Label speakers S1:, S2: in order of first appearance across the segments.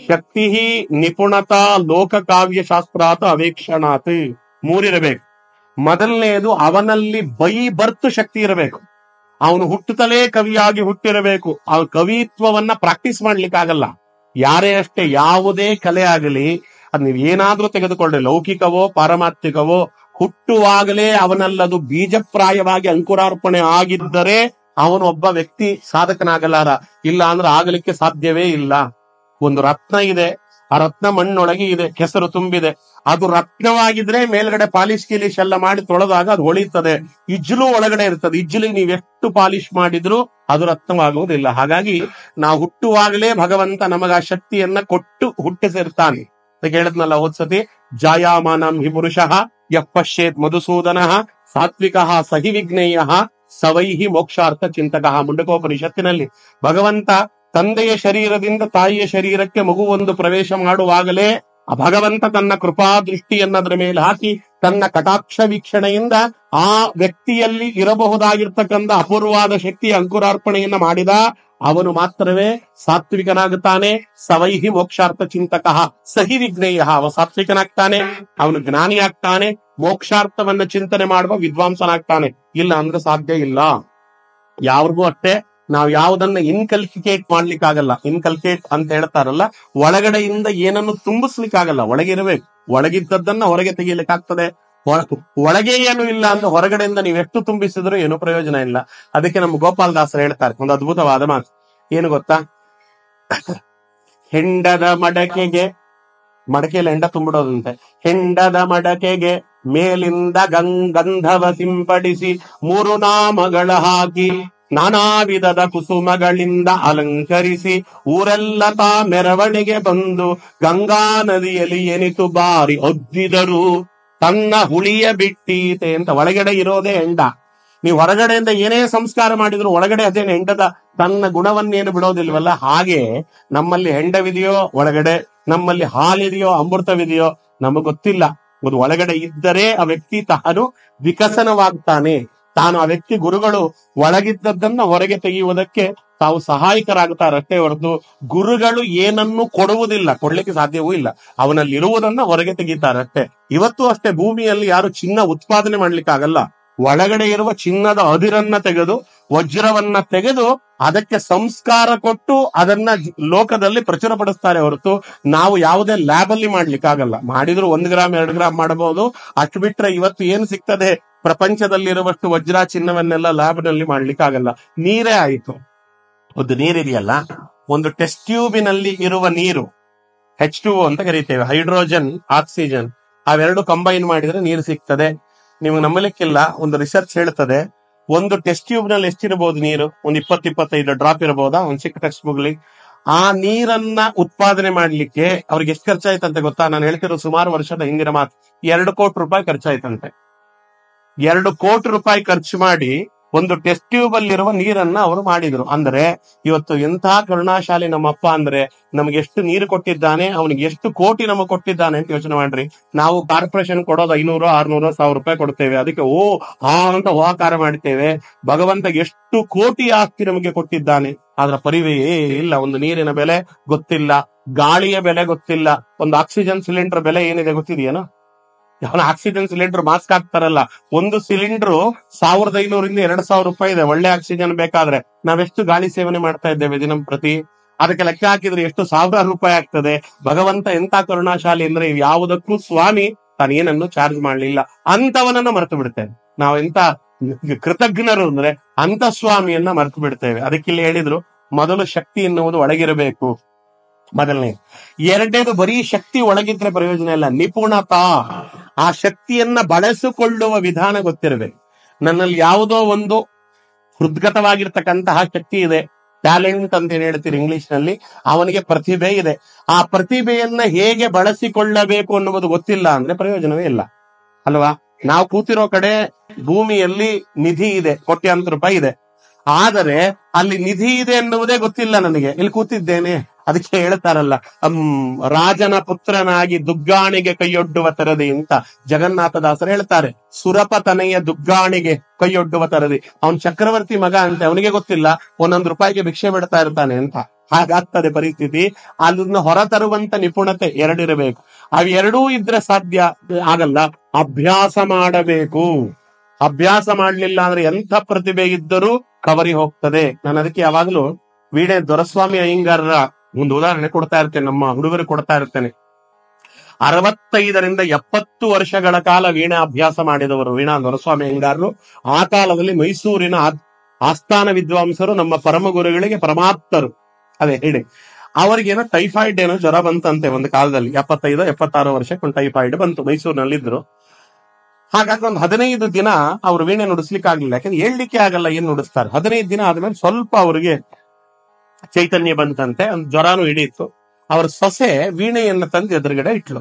S1: ಶಕ್ತಿ ನಿಪುಣತಾ ಲೋಕ ಕಾವ್ಯ ಶಾಸ್ತ್ರಾತ್ ಅವೇಕ್ಷಣಾತ್. ಮೂರಿರಬೇಕು. ಮೊದಲನೆಯದು, ಅವನಲ್ಲಿ ಬೈ ಬರ್ತ್ ಶಕ್ತಿ ಇರಬೇಕು. ಅವನು ಹುಟ್ಟುತ್ತಲೇ ಕವಿಯಾಗಿ ಹುಟ್ಟಿರಬೇಕು. ಆ ಕವಿತ್ವವನ್ನ ಪ್ರಾಕ್ಟೀಸ್ ಮಾಡ್ಲಿಕ್ಕಾಗಲ್ಲ. ಯಾರೇ ಅಷ್ಟೇ, ಯಾವುದೇ ಕಲೆ ಆಗಲಿ, ಅದ್ ನೀವ್ ಏನಾದ್ರೂ ತೆಗೆದುಕೊಳ್ಳಿ, ಲೌಕಿಕವೋ ಪಾರಮಾರ್ಥಿಕವೋ, ಹುಟ್ಟುವಾಗಲೇ ಅವನಲ್ಲದು ಬೀಜಪ್ರಾಯವಾಗಿ ಅಂಕುರಾರ್ಪಣೆ ಆಗಿದ್ದರೆ ಅವನು ಒಬ್ಬ ವ್ಯಕ್ತಿ ಸಾಧಕನಾಗಲಾರ. ಇಲ್ಲ ಅಂದ್ರೆ ಆಗಲಿಕ್ಕೆ ಸಾಧ್ಯವೇ ಇಲ್ಲ. ಒಂದು ರತ್ನ ಇದೆ, ಆ ರತ್ನ ಮಣ್ಣೊಳಗೆ ಇದೆ, ಕೆಸರು ತುಂಬಿದೆ. ಅದು ರತ್ನವಾಗಿದ್ರೆ ಮೇಲ್ಗಡೆ ಪಾಲಿಶ್ ಗಿಲಿಶ್ ಎಲ್ಲ ಮಾಡಿ ತೊಳೆದಾಗ ಅದು ಹೊಳಿತದೆ. ಇಜ್ಜಲು ಒಳಗಡೆ ಇರ್ತದೆ. ಇಜ್ಜಲಿಗೆ ನೀವೆಷ್ಟು ಪಾಲಿಶ್ ಮಾಡಿದ್ರು ಅದು ರತ್ನವಾಗುವುದಿಲ್ಲ. ಹಾಗಾಗಿ ನಾವು ಹುಟ್ಟುವಾಗಲೇ ಭಗವಂತ ನಮಗ ಆ ಶಕ್ತಿಯನ್ನ ಕೊಟ್ಟು ಹುಟ್ಟಿಸಿರ್ತಾನೆ. ಹೇಳಿದ್ನಲ್ಲ ಹೋದ್ಸತಿ, ಜಾಯಾಮಾನಂ ಹಿ ಪುರುಷಃ ಯಃ ಪಶ್ಯೇತ್ ಮಧುಸೂದನಃ ಸಾತ್ವಿಕಃ ಸಹಿ ವಿಜ್ಞೇಯ ಸವೈಹಿ ಮೋಕ್ಷಾರ್ಥ ಚಿಂತಕಃ. ಮುಂಡಕೋಪನಿಷತ್ತಿನಲ್ಲಿ ಭಗವಂತ ತಂದೆಯ ಶರೀರದಿಂದ ತಾಯಿಯ ಶರೀರಕ್ಕೆ ಮಗು ಒಂದು ಪ್ರವೇಶ ಮಾಡುವಾಗಲೇ ಆ ಭಗವಂತ ತನ್ನ ಕೃಪಾ ದೃಷ್ಟಿಯನ್ನದ್ರ ಮೇಲೆ ಹಾಕಿ ತನ್ನ ಕಟಾಕ್ಷ ವೀಕ್ಷಣೆಯಿಂದ ಆ ವ್ಯಕ್ತಿಯಲ್ಲಿ ಇರಬಹುದಾಗಿರ್ತಕ್ಕಂಥ ಅಪೂರ್ವವಾದ ಶಕ್ತಿಯ ಅಂಕುರಾರ್ಪಣೆಯನ್ನ ಮಾಡಿದ. ಅವನು ಮಾತ್ರವೇ ಸಾತ್ವಿಕನಾಗುತ್ತಾನೆ. ಸವೈಹಿ ಮೋಕ್ಷಾರ್ಥ ಚಿಂತಕಃ ಸಹಿ ವಿಜ್ಞೇಯ. ಅವ ಸಾತ್ವಿಕನಾಗ್ತಾನೆ, ಅವನು ಜ್ಞಾನಿಯಾಗ್ತಾನೆ, ಮೋಕ್ಷಾರ್ಥವನ್ನ ಚಿಂತನೆ ಮಾಡುವ ವಿದ್ವಾಂಸನಾಗ್ತಾನೆ. ಇಲ್ಲ ಅಂದ್ರೆ ಸಾಧ್ಯ ಇಲ್ಲ. ಯಾವ್ರಿಗೂ ಅಷ್ಟೇ, ನಾವು ಯಾವುದನ್ನ ಇನ್ಕಲ್ಕಿಕೇಟ್ ಮಾಡ್ಲಿಕ್ಕಾಗಲ್ಲ. ಇನ್ಕಲ್ಕೇಟ್ ಅಂತ ಹೇಳ್ತಾರಲ್ಲ, ಒಳಗಡೆಯಿಂದ ಏನನ್ನು ತುಂಬಿಸ್ಲಿಕ್ಕಾಗಲ್ಲ. ಒಳಗಿರಬೇಕು. ಒಳಗಿದ್ದದ್ದನ್ನ ಹೊರಗೆ ತೆಗೀಲಿಕ್ಕಾಗ್ತದೆ. ಒಳಗೆ ಏನು ಇಲ್ಲ ಅಂದ್ರೆ ಹೊರಗಡೆಯಿಂದ ನೀವೆಷ್ಟು ತುಂಬಿಸಿದ್ರು ಏನು ಪ್ರಯೋಜನ ಇಲ್ಲ. ಅದಕ್ಕೆ ನಮ್ಮ ಗೋಪಾಲದಾಸರು ಹೇಳ್ತಾರೆ ಒಂದು ಅದ್ಭುತವಾದ ಮಾತು. ಏನು ಗೊತ್ತಾ? ಹೆಂಡದ ಮಡಕೆಗೆ, ಮಡಕೆಯಲ್ಲಿ ಹೆಂಡ ತುಂಬಿಡೋದಂತೆ, ಹೆಂಡದ ಮಡಕೆಗೆ ಮೇಲಿಂದ ಗಂಧವ ಸಿಂಪಡಿಸಿ 3 ನಾಮಗಳ ಹಾಕಿ ನಾನಾ ವಿಧದ ಕುಸುಮಗಳಿಂದ ಅಲಂಕರಿಸಿ ಊರೆಲ್ಲ ತಾ ಮೆರವಣಿಗೆ ಬಂದು ಗಂಗಾ ನದಿಯಲ್ಲಿ ಎನಿತು ಬಾರಿ ಒದ್ದಿದರು ತನ್ನ ಹುಳಿಯ ಬಿಟ್ಟೀತೆ ಅಂತ. ಒಳಗಡೆ ಇರೋದೇ ಹೆಂಡ. ನೀವು ಹೊರಗಡೆಯಿಂದ ಏನೇ ಸಂಸ್ಕಾರ ಮಾಡಿದ್ರು ಒಳಗಡೆ ಅದೇನು ಹೆಂಡದ ತನ್ನ ಗುಣವನ್ನೇನು ಬಿಡೋದಿಲ್ವಲ್ಲ. ಹಾಗೆ ನಮ್ಮಲ್ಲಿ ಹೆಂಡವಿದೆಯೋ ಒಳಗಡೆ, ನಮ್ಮಲ್ಲಿ ಹಾಲಿದೆಯೋ ಅಮೃತವಿದೆಯೋ ನಮಗ್ ಗೊತ್ತಿಲ್ಲ. ಒಂದು ಒಳಗಡೆ ಇದ್ದರೆ ಆ ವ್ಯಕ್ತಿ ತಾನು ವಿಕಸನವಾಗ್ತಾನೆ. ತಾನು ಆ ವ್ಯಕ್ತಿ ಗುರುಗಳು ಒಳಗಿದ್ದದ್ದನ್ನ ಹೊರಗೆ ತೆಗೆಯುವುದಕ್ಕೆ ತಾವು ಸಹಾಯಕರಾಗುತ್ತಾರಷ್ಟೇ ಹೊರತು ಗುರುಗಳು ಏನನ್ನು ಕೊಡುವುದಿಲ್ಲ, ಕೊಡ್ಲಿಕ್ಕೆ ಸಾಧ್ಯವೂ ಇಲ್ಲ. ಅವನಲ್ಲಿ ಇರುವುದನ್ನ ಹೊರಗೆ ತೆಗೀತಾರಷ್ಟೇ. ಇವತ್ತು ಅಷ್ಟೇ ಭೂಮಿಯಲ್ಲಿ ಯಾರು ಚಿನ್ನ ಉತ್ಪಾದನೆ ಮಾಡ್ಲಿಕ್ಕಾಗಲ್ಲ. ಒಳಗಡೆ ಇರುವ ಚಿನ್ನದ ಅದಿರನ್ನ ತೆಗೆದು ವಜ್ರವನ್ನ ತೆಗೆದು ಅದಕ್ಕೆ ಸಂಸ್ಕಾರ ಕೊಟ್ಟು ಅದನ್ನ ಲೋಕದಲ್ಲಿ ಪ್ರಚುರಪಡಿಸ್ತಾರೆ ಹೊರತು ನಾವು ಯಾವುದೇ ಲ್ಯಾಬ್ ಅಲ್ಲಿ ಮಾಡ್ಲಿಕ್ಕಾಗಲ್ಲ. ಮಾಡಿದ್ರು 1 ಗ್ರಾಮ್ 2 ಗ್ರಾಮ್ ಮಾಡಬಹುದು. ಅಷ್ಟು ಬಿಟ್ರೆ ಇವತ್ತು ಏನು ಸಿಗ್ತದೆ ಪ್ರಪಂಚದಲ್ಲಿರುವಷ್ಟು ವಜ್ರ ಚಿನ್ನವನ್ನೆಲ್ಲ ಲ್ಯಾಬ್ ನಲ್ಲಿ ಮಾಡ್ಲಿಕ್ಕಾಗಲ್ಲ. ನೀರೇ ಆಯಿತು. ಒಂದು ನೀರಿದೆಯಲ್ಲ, ಒಂದು ಟೆಸ್ಟ್ ಟ್ಯೂಬಿನಲ್ಲಿ ಇರುವ ನೀರು H2O ಅಂತ ಕರೀತೇವೆ, ಹೈಡ್ರೋಜನ್ ಆಕ್ಸಿಜನ್, ಅವೆರಡು ಕಂಬೈನ್ ಮಾಡಿದ್ರೆ ನೀರು ಸಿಗ್ತದೆ. ನಿಮ್ಗೆ ನಂಬಲಿಕ್ಕಿಲ್ಲ, ಒಂದು ರಿಸರ್ಚ್ ಹೇಳ್ತದೆ ಒಂದು ಟೆಸ್ಟ್ ಟ್ಯೂಬ್ ನಲ್ಲಿ ಎಷ್ಟಿರಬಹುದು ನೀರು? ಒಂದು 20-25 ಡ್ರಾಪ್ ಇರಬಹುದಾ ಒಂದು ಚಿಕ್ಕ ಟೆಕ್ಸ್ಟ್ ಬುಕ್ಲಿ. ಆ ನೀರನ್ನ ಉತ್ಪಾದನೆ ಮಾಡ್ಲಿಕ್ಕೆ ಅವ್ರಿಗೆ ಎಷ್ಟು ಖರ್ಚಾಯ್ತಂತೆ ಗೊತ್ತಾ? ನಾನು ಹೇಳ್ತಿರೋ ಸುಮಾರು ವರ್ಷದ ಹಿಂದಿನ ಮಾತು. 2 ಕೋಟಿ ರೂಪಾಯಿ ಖರ್ಚಾಯ್ತಂತೆ. 2 ಕೋಟಿ ರೂಪಾಯಿ ಖರ್ಚು ಮಾಡಿ ಒಂದು ಟೆಸ್ಟ್ ಟ್ಯೂಬ್ ಅಲ್ಲಿರುವ ನೀರನ್ನ ಅವರು ಮಾಡಿದ್ರು. ಅಂದ್ರೆ ಇವತ್ತು ಎಂತಹ ಕರುಣಾಶಾಲಿ ನಮ್ಮಪ್ಪ ಅಂದ್ರೆ ನಮ್ಗೆ ಎಷ್ಟು ನೀರು ಕೊಟ್ಟಿದ್ದಾನೆ, ಅವನಿಗೆ ಎಷ್ಟು ಕೋಟಿ ನಮಗೆ ಕೊಟ್ಟಿದ್ದಾನೆ ಅಂತ ಯೋಚನೆ ಮಾಡ್ರಿ. ನಾವು ಕಾರ್ಪೊರೇಷನ್ ಕೊಡೋದು 500, 600, 1000 ರೂಪಾಯಿ ಕೊಡ್ತೇವೆ. ಅದಕ್ಕೆ ಅಂತ ಹೋಹಾಕಾರ ಮಾಡ್ತೇವೆ. ಭಗವಂತ ಎಷ್ಟು ಕೋಟಿ ಆಸ್ತಿ ನಮಗೆ ಕೊಟ್ಟಿದ್ದಾನೆ, ಅದರ ಪರಿವೇ ಇಲ್ಲ. ಒಂದು ನೀರಿನ ಬೆಲೆ ಗೊತ್ತಿಲ್ಲ, ಗಾಳಿಯ ಬೆಲೆ ಗೊತ್ತಿಲ್ಲ, ಒಂದು ಆಕ್ಸಿಜನ್ ಸಿಲಿಂಡರ್ ಬೆಲೆ ಏನಿದೆ ಗೊತ್ತಿದೆಯೇನೋ? ಅವನ ಆಕ್ಸಿಜನ್ ಸಿಲಿಂಡರ್ ಮಾಸ್ಕ್ ಹಾಕ್ತಾರಲ್ಲ, ಒಂದು ಸಿಲಿಂಡರ್ 1500 ಇಂದ 2000 ರೂಪಾಯಿ ಇದೆ. ಒಳ್ಳೆ ಆಕ್ಸಿಜನ್ ಬೇಕಾದ್ರೆ ನಾವೆಷ್ಟು ಗಾಳಿ ಸೇವನೆ ಮಾಡ್ತಾ ಇದ್ದೇವೆ ದಿನಂಪ್ರತಿ? ಅದಕ್ಕೆ ಲೆಕ್ಕ ಹಾಕಿದ್ರೆ ಎಷ್ಟು 1000 ರೂಪಾಯಿ ಆಗ್ತದೆ. ಭಗವಂತ ಎಂತ ಕರುಣಾಶಾಲಿ ಅಂದ್ರೆ ಯಾವುದಕ್ಕೂ ಸ್ವಾಮಿ ತಾನೇನನ್ನು ಚಾರ್ಜ್ ಮಾಡ್ಲಿಲ್ಲ. ಅಂತವನನ್ನ ಮರೆತು ಬಿಡ್ತೇವೆ ನಾವು. ಎಂತ ಕೃತಜ್ಞರು ಅಂದ್ರೆ ಅಂತ ಸ್ವಾಮಿಯನ್ನ ಮರೆತು ಬಿಡ್ತೇವೆ. ಅದಕ್ಕಿಲ್ಲಿ ಹೇಳಿದ್ರು, ಮೊದಲು ಶಕ್ತಿ ಎನ್ನುವುದು ಒಳಗಿರಬೇಕು, ಮೊದಲನೇ. ಎರಡನೇದು, ಬರೀ ಶಕ್ತಿ ಒಳಗಿದ್ರೆ ಪ್ರಯೋಜನ ಇಲ್ಲ, ನಿಪುಣತಾ. ಆ ಶಕ್ತಿಯನ್ನ ಬಳಸಿಕೊಳ್ಳುವ ವಿಧಾನ ಗೊತ್ತಿರಬೇಕು. ನನ್ನಲ್ಲಿ ಯಾವುದೋ ಒಂದು ಹೃದ್ಗತವಾಗಿರ್ತಕ್ಕಂತಹ ಶಕ್ತಿ ಇದೆ, ಟ್ಯಾಲೆಂಟ್ ಅಂತ ಏನ್ ಹೇಳ್ತೀರಿ ಇಂಗ್ಲಿಷ್ ನಲ್ಲಿ, ಅವನಿಗೆ ಪ್ರತಿಭೆ ಇದೆ. ಆ ಪ್ರತಿಭೆಯನ್ನ ಹೇಗೆ ಬಳಸಿಕೊಳ್ಳಬೇಕು ಅನ್ನುವುದು ಗೊತ್ತಿಲ್ಲ ಅಂದ್ರೆ ಪ್ರಯೋಜನವೇ ಇಲ್ಲ ಅಲ್ವಾ? ನಾವು ಕೂತಿರೋ ಕಡೆ ಭೂಮಿಯಲ್ಲಿ ನಿಧಿ ಇದೆ, ಕೋಟ್ಯಾಂತರ ರೂಪಾಯಿ ಇದೆ. ಆದರೆ ಅಲ್ಲಿ ನಿಧಿ ಇದೆ ಎನ್ನುವುದೇ ಗೊತ್ತಿಲ್ಲ ನನಗೆ. ಇಲ್ಲಿ ಕೂತಿದ್ದೇನೆ. ಅದಕ್ಕೆ ಹೇಳ್ತಾರಲ್ಲ, ರಾಜನ ಪುತ್ರನಾಗಿ ದುಗ್ಗಾಣಿಗೆ ಕೈಯೊಡ್ಡುವ ತರದಿ ಅಂತ ಜಗನ್ನಾಥದಾಸರು ಹೇಳ್ತಾರೆ. ಸುರಪತನೆಯ ದುಗ್ಗಾಣಿಗೆ ಕೈಯೊಡ್ಡುವ ತರದಿ. ಅವನ್ ಚಕ್ರವರ್ತಿ ಮಗ ಅಂತೆ, ಅವನಿಗೆ ಗೊತ್ತಿಲ್ಲ 1 ರೂಪಾಯಿಗೆ ಭಿಕ್ಷೆ ಬಿಡ್ತಾ ಇರ್ತಾನೆ ಅಂತ. ಹಾಗಾಗ್ತದೆ ಪರಿಸ್ಥಿತಿ. ಅದನ್ನ ಹೊರತರುವಂತ ನಿಪುಣತೆ ಎರಡಿರಬೇಕು. ಅವೆರಡೂ ಇದ್ರೆ ಸಾಧ್ಯ ಆಗಲ್ಲ. ಅಭ್ಯಾಸ ಮಾಡಬೇಕು. ಅಭ್ಯಾಸ ಮಾಡ್ಲಿಲ್ಲ ಅಂದ್ರೆ ಎಂಥ ಪ್ರತಿಭೆ ಇದ್ದರೂ ಕವರಿ ಹೋಗ್ತದೆ. ನಾನು ಅದಕ್ಕೆ ಯಾವಾಗ್ಲೂ ವೀಣೆ ದೊರಸ್ವಾಮಿ ಅಯ್ಯಂಗಾರರ ಒಂದು ಉದಾಹರಣೆ ಕೊಡ್ತಾ ಇರ್ತೇನೆ, ನಮ್ಮ ಹುಡುಗರು ಕೊಡ್ತಾ ಇರ್ತೇನೆ. 65ರಿಂದ 70 ವರ್ಷಗಳ ಕಾಲ ವೀಣೆ ಅಭ್ಯಾಸ ಮಾಡಿದವರು ವೀಣಾ ದೊರಸ್ವಾಮಿ ಅಯ್ಯಂಗಾರರು. ಆ ಕಾಲದಲ್ಲಿ ಮೈಸೂರಿನ ಆಸ್ಥಾನ ವಿದ್ವಾಂಸರು, ನಮ್ಮ ಪರಮ ಗುರುಗಳಿಗೆ ಪರಮಾಪ್ತರು. ಅದೇ ಹೇಳಿ, ಅವರಿಗೇನೋ ಟೈಫಾಯ್ಡ್ ಏನೋ ಜ್ವರ ಬಂತಂತೆ ಒಂದು ಕಾಲದಲ್ಲಿ. 75-76 ವರ್ಷಕ್ಕೆ ಒಂದು ಟೈಫಾಯ್ಡ್ ಬಂತು. ಮೈಸೂರಿನಲ್ಲಿದ್ರು. ಹಾಗಾಗಿ ಒಂದು 15 ದಿನ ಅವ್ರು ವೀಣೆ ನುಡಿಸ್ಲಿಕ್ಕೆ ಆಗ್ಲಿಲ್ಲ. ಯಾಕಂದ್ರೆ ಹೇಳ್ಲಿಕ್ಕೆ ಆಗಲ್ಲ, ಏನ್ ನುಡಿಸ್ತಾರೆ. 15 ದಿನ ಆದ್ಮೇಲೆ ಸ್ವಲ್ಪ ಅವ್ರಿಗೆ ಚೈತನ್ಯ ಬಂತಂತೆ, ಒಂದು ಜ್ವರಾನು ಹಿಡಿಯಿತು. ಅವ್ರ ಸೊಸೆ ವೀಣೆಯನ್ನ ತಂದು ಎದುರುಗಡೆ ಇಟ್ಲು.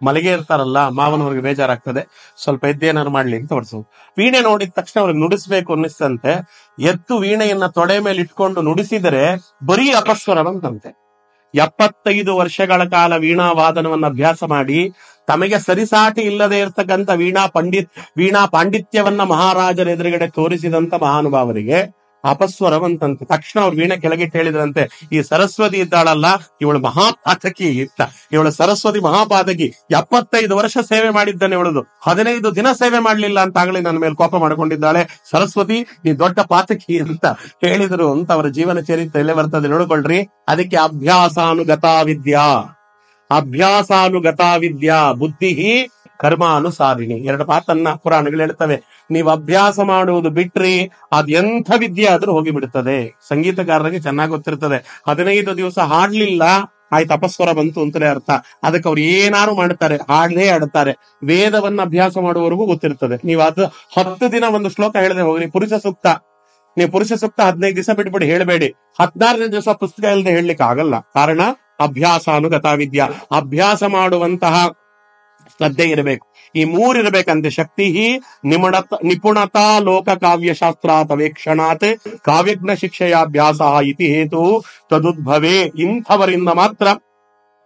S1: ಮಲಗೆ ಇರ್ತಾರಲ್ಲ, ಮಾವನವ್ರಿಗೆ ಬೇಜಾರಾಗ್ತದೆ, ಸ್ವಲ್ಪ ಎದ್ದೇನಾರು ಮಾಡ್ಲಿ ಅಂತ ಹೊಡ್ಸು. ವೀಣೆ ನೋಡಿದ ತಕ್ಷಣ ಅವ್ರಿಗೆ ನುಡಿಸ್ಬೇಕು ಅನ್ನಿಸ್ತಂತೆ. ಎತ್ತು ವೀಣೆಯನ್ನ ತೊಡೆ ಮೇಲೆ ಇಟ್ಕೊಂಡು ನುಡಿಸಿದರೆ ಬರೀ ಅಪಸ್ವರ ಬಂತಂತೆ. 75 ವರ್ಷಗಳ ಕಾಲ ವೀಣಾ ವಾದನವನ್ನು ಅಭ್ಯಾಸ ಮಾಡಿ ತಮಗೆ ಸರಿಸಾಟಿ ಇಲ್ಲದೆ ಇರ್ತಕ್ಕಂಥ ವೀಣಾ ಪಾಂಡಿತ್ಯವನ್ನ ಮಹಾರಾಜರ ಎದುರುಗಡೆ ತೋರಿಸಿದಂತ ಮಹಾನುಭಾವರಿಗೆ ಅಪಸ್ವರವಂತಂತೆ. ತಕ್ಷಣ ಅವ್ರು ವೀಣೆ ಕೆಳಗಿಟ್ಟು ಹೇಳಿದ್ರಂತೆ, ಈ ಸರಸ್ವತಿ ಇದ್ದಾಳಲ್ಲ, ಇವಳು ಮಹಾಪಾತಕಿ ಇತ್ತ, ಇವಳು ಸರಸ್ವತಿ ಮಹಾಪಾತಕಿ. 75 ವರ್ಷ ಸೇವೆ ಮಾಡಿದ್ದಾನೆ ಇವಳದು, 15 ದಿನ ಸೇವೆ ಮಾಡ್ಲಿಲ್ಲ ಅಂತ ಆಗಲಿ ನನ್ನ ಮೇಲೆ ಕೋಪ ಮಾಡ್ಕೊಂಡಿದ್ದಾಳೆ. ಸರಸ್ವತಿ ನೀ ದೊಡ್ಡ ಪಾತಕಿ ಅಂತ ಹೇಳಿದ್ರು ಅಂತ ಅವರ ಜೀವನ ಚರಿತ್ರೆಯಲ್ಲೇ ಬರ್ತದೆ, ನೋಡ್ಕೊಳ್ರಿ. ಅದಕ್ಕೆ ಅಭ್ಯಾಸಾನುಗತಾ ವಿದ್ಯಾ ಬುದ್ಧಿ ಕರ್ಮಾನುಸಾರಿಣಿ. 2 ಮಾತನ್ನ ಪುರಾಣಗಳು ಹೇಳ್ತವೆ. ನೀವು ಅಭ್ಯಾಸ ಮಾಡುವುದು ಬಿಟ್ರಿ ಅದ್ ಎಂಥ ವಿದ್ಯೆ ಆದ್ರೂ ಹೋಗಿ ಬಿಡುತ್ತದೆ. ಸಂಗೀತಗಾರರಿಗೆ ಚೆನ್ನಾಗಿ ಗೊತ್ತಿರ್ತದೆ. 15 ದಿವಸ ಹಾಡ್ಲಿಲ್ಲ, ಆಯ್ತು ಅಪಸ್ವರ ಬಂತು ಅಂತಲೇ ಅರ್ಥ. ಅದಕ್ಕೆ ಅವ್ರು ಏನಾರು ಮಾಡ್ತಾರೆ, ಹಾಡಲೇ ಆಡ್ತಾರೆ. ವೇದವನ್ನ ಅಭ್ಯಾಸ ಮಾಡುವವರೆಗೂ ಗೊತ್ತಿರ್ತದೆ. ನೀವು 10 ದಿನ ಒಂದು ಶ್ಲೋಕ ಹೇಳದೆ ಹೋಗ್ರಿ. ಪುರುಷ ಸೂಕ್ತ 15 ದಿವಸ ಬಿಟ್ಬಿಡಿ, ಹೇಳಬೇಡಿ. 14ನೇ ದಿವಸ ಪುಸ್ತಕ ಇಲ್ಲದೆ ಹೇಳಲಿಕ್ಕೆ ಆಗಲ್ಲ. ಕಾರಣ ಅಭ್ಯಾಸಾನುಗತಾ ವಿದ್ಯಾ, ಅಭ್ಯಾಸ ಮಾಡುವಂತಹ ಶ್ರದ್ಧೆ ಇರಬೇಕು. ಈ 3 ಇರಬೇಕಂತೆ. ಶಕ್ತಿ ನಿಪುಣತಾ ಲೋಕ ಕಾವ್ಯ ಶಾಸ್ತ್ರಾತ್ ಕಾವ್ಯಜ್ಞ ಶಿಕ್ಷೆಯಾಭ್ಯಾಸ ಇತಿ ಹೇತು ತದುದ್ಭವೇ. ಇಂಥವರಿಂದ ಮಾತ್ರ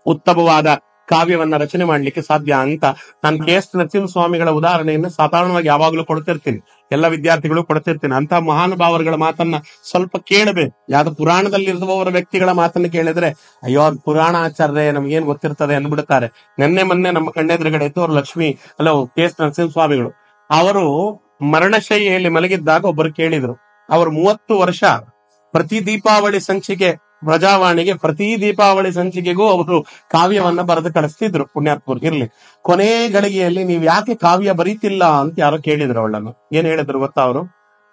S1: ಉತ್ತಮವಾದ ಕಾವ್ಯವನ್ನ ರಚನೆ ಮಾಡ್ಲಿಕ್ಕೆ ಸಾಧ್ಯ ಅಂತ ನಾನು KS ನರಸಿಂಹಸ್ವಾಮಿಗಳ ಉದಾಹರಣೆಯನ್ನು ಸಾಧಾರಣವಾಗಿ ಯಾವಾಗ್ಲೂ ಕೊಡ್ತಿರ್ತೀನಿ, ಎಲ್ಲ ವಿದ್ಯಾರ್ಥಿಗಳು ಕೊಡ್ತಿರ್ತೀನಿ. ಅಂತ ಮಹಾನುಭಾವರುಗಳ ಮಾತನ್ನ ಸ್ವಲ್ಪ ಕೇಳಬೇಕು. ಯಾವ್ದು ಪುರಾಣದಲ್ಲಿ ಇರುವವರ ವ್ಯಕ್ತಿಗಳ ಮಾತನ್ನ ಕೇಳಿದ್ರೆ ಅಯ್ಯೋ ಅದು ಪುರಾಣ ಆಚಾರ್ಯ, ನಮ್ಗೇನ್ ಗೊತ್ತಿರ್ತದೆ ಅಂದ್ಬಿಡ್ತಾರೆ. ಮೊನ್ನೆ ನಮ್ಮ ಕಣ್ಣೆದುರುಗಡೆ ಇದ್ದವರು ಲಕ್ಷ್ಮಿ KS ನರಸಿಂಹಸ್ವಾಮಿಗಳು. ಅವರು ಮರಣಶೈಲಿಯಲ್ಲಿ ಮಲಗಿದ್ದಾಗ ಒಬ್ಬರು ಕೇಳಿದ್ರು. ಅವರು 30 ವರ್ಷ ಪ್ರತಿ ದೀಪಾವಳಿ ಸಂಚಿಕೆ ಪ್ರಜಾವಾಣಿಗೆ, ಪ್ರತಿ ದೀಪಾವಳಿ ಸಂಚಿಕೆಗೂ ಅವರು ಕಾವ್ಯವನ್ನ ಬರೆದು ಕಳಿಸ್ತಿದ್ರು, ಪುಣ್ಯಾತ್ಮರು ಇರ್ಲಿ. ಕೊನೆ ಗಳಿಗೆಯಲ್ಲಿ ನೀವ್ ಯಾಕೆ ಕಾವ್ಯ ಬರೀತಿಲ್ಲ ಅಂತ ಯಾರೋ ಕೇಳಿದ್ರು ಅವಳನ್ನು. ಏನ್ ಹೇಳಿದ್ರು ಗೊತ್ತಾ ಅವರು?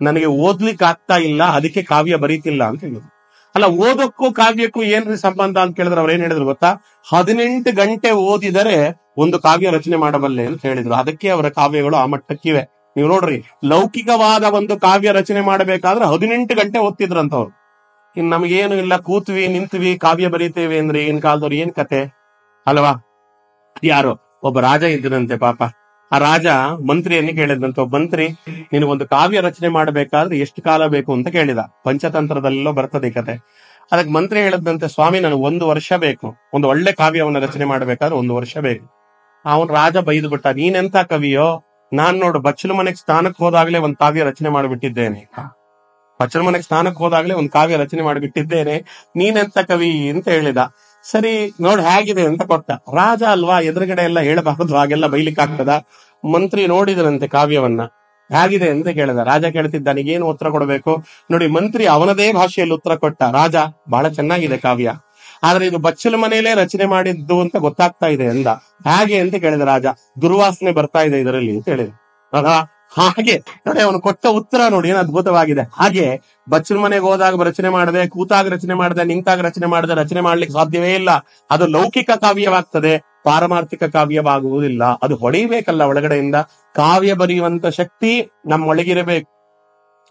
S1: ನನಗೆ ಓದ್ಲಿಕ್ಕೆ ಆಗ್ತಾ ಇಲ್ಲ, ಅದಕ್ಕೆ ಕಾವ್ಯ ಬರೀತಿಲ್ಲ ಅಂತ ಹೇಳಿದ್ರು. ಅಲ್ಲ, ಓದಕ್ಕೂ ಕಾವ್ಯಕ್ಕೂ ಏನ್ರಿ ಸಂಬಂಧ ಅಂತ ಕೇಳಿದ್ರೆ ಅವ್ರು ಏನ್ ಹೇಳಿದ್ರು ಗೊತ್ತಾ? 18 ಗಂಟೆ ಓದಿದರೆ ಒಂದು ಕಾವ್ಯ ರಚನೆ ಮಾಡಬಲ್ಲೆ ಅಂತ ಹೇಳಿದ್ರು. ಅದಕ್ಕೆ ಅವರ ಕಾವ್ಯಗಳು ಆ ಮಟ್ಟಕ್ಕಿವೆ. ನೀವು ನೋಡ್ರಿ, ಲೌಕಿಕವಾದ ಒಂದು ಕಾವ್ಯ ರಚನೆ ಮಾಡಬೇಕಾದ್ರೆ 18 ಗಂಟೆ ಓದ್ತಿದ್ರಂತವ್ರು. ಇನ್ ನಮಗೇನು ಇಲ್ಲ, ಕೂತ್ವಿ ನಿಂತ್ವಿ ಕಾವ್ಯ ಬರೀತೇವೆ ಅಂದ್ರೆ ಏನ್ ಕಾಲದವ್ರು, ಏನ್ ಕತೆ ಅಲ್ವಾ? ಯಾರೋ ಒಬ್ಬ ರಾಜ ಇದ್ದನಂತೆ ಪಾಪ. ಆ ರಾಜ ಮಂತ್ರಿಯನ್ನು ಕೇಳಿದಂತೆ, ಒಬ್ಬ ಮಂತ್ರಿ ನೀನು ಒಂದು ಕಾವ್ಯ ರಚನೆ ಮಾಡಬೇಕಾದ್ರೆ ಎಷ್ಟು ಕಾಲ ಬೇಕು ಅಂತ ಕೇಳಿದ. ಪಂಚತಂತ್ರದಲ್ಲೆಲ್ಲೋ ಬರ್ತದೆ ಈ ಕತೆ. ಅದಕ್ಕೆ ಮಂತ್ರಿ ಹೇಳಿದಂತೆ, ಸ್ವಾಮಿ ನನಗೆ 1 ವರ್ಷ ಬೇಕು, ಒಂದು ಒಳ್ಳೆ ಕಾವ್ಯವನ್ನು ರಚನೆ ಮಾಡಬೇಕಾದ್ರೆ 1 ವರ್ಷ ಬೇಕು. ಅವನ್ ರಾಜ ಬೈದು ಬಿಟ್ಟ, ನೀನೆಂತ ಕವಿಯೋ, ನಾನ್ ನೋಡು ಬಚ್ಚಲು ಮನೆಗೆ ಸ್ನಾನಕ್ಕೆ ಹೋದಾಗ್ಲೇ ಒಂದು ಕಾವ್ಯ ರಚನೆ ಮಾಡಿಬಿಟ್ಟಿದ್ದೇನೆ. ಬಚ್ಚಲ ಮನೆಗೆ ಸ್ನಾನಕ್ಕೆ ಹೋದಾಗ್ಲೇ ಒಂದು ಕಾವ್ಯ ರಚನೆ ಮಾಡಿಬಿಟ್ಟಿದ್ದೇನೆ, ನೀನೆಂತ ಕವಿ ಅಂತ ಹೇಳಿದ. ಸರಿ ನೋಡ್ ಹೇಗಿದೆ ಅಂತ ಕೊಟ್ಟ. ರಾಜ ಅಲ್ವಾ, ಎದುರುಗಡೆ ಎಲ್ಲ ಹೇಳಬಾರದು, ಹಾಗೆಲ್ಲ ಬೈಲಿಕ್ಕೆ ಆಗ್ತದ. ಮಂತ್ರಿ ನೋಡಿದರಂತೆ ಕಾವ್ಯವನ್ನ, ಹೇಗಿದೆ ಅಂತ ಕೇಳಿದ. ರಾಜ ಕೇಳ್ತಿದ್ದಾನೆ, ಏನು ಉತ್ತರ ಕೊಡಬೇಕು ನೋಡಿ. ಮಂತ್ರಿ ಅವನದೇ ಭಾಷೆಯಲ್ಲಿ ಉತ್ತರ ಕೊಟ್ಟ. ರಾಜ, ಬಹಳ ಚೆನ್ನಾಗಿದೆ ಕಾವ್ಯ, ಆದ್ರೆ ಇದು ಬಚ್ಚಲ ಮನೆಯಲ್ಲೇ ರಚನೆ ಮಾಡಿದ್ದು ಅಂತ ಗೊತ್ತಾಗ್ತಾ ಇದೆ ಅಂದ. ಹೇಗೆ ಅಂತ ಕೇಳಿದ ರಾಜ. ದುರ್ವಾಸನೆ ಬರ್ತಾ ಇದೆ ಇದರಲ್ಲಿ ಅಂತ ಹೇಳಿದ. ಹಾಗೆ ನೋಡಿ, ಅವನು ಕೊಟ್ಟ ಉತ್ತರ ನೋಡಿ ಏನು ಅದ್ಭುತವಾಗಿದೆ. ಹಾಗೆ ಬಚ್ಚಲ ಮನೆಗೆ ಹೋದಾಗ ರಚನೆ ಮಾಡದೆ, ಕೂತಾಗ ರಚನೆ ಮಾಡದೆ, ನಿಂತಾಗ ರಚನೆ ಮಾಡದೆ ರಚನೆ ಮಾಡ್ಲಿಕ್ಕೆ ಸಾಧ್ಯವೇ ಇಲ್ಲ. ಅದು ಲೌಕಿಕ ಕಾವ್ಯವಾಗ್ತದೆ, ಪಾರಮಾರ್ಥಿಕ ಕಾವ್ಯವಾಗುವುದಿಲ್ಲ. ಅದು ಹೊಳಿಬೇಕಲ್ಲ ಒಳಗಡೆಯಿಂದ. ಕಾವ್ಯ ಬರೆಯುವಂತ ಶಕ್ತಿ ನಮ್ಮೊಳಗಿರಬೇಕು,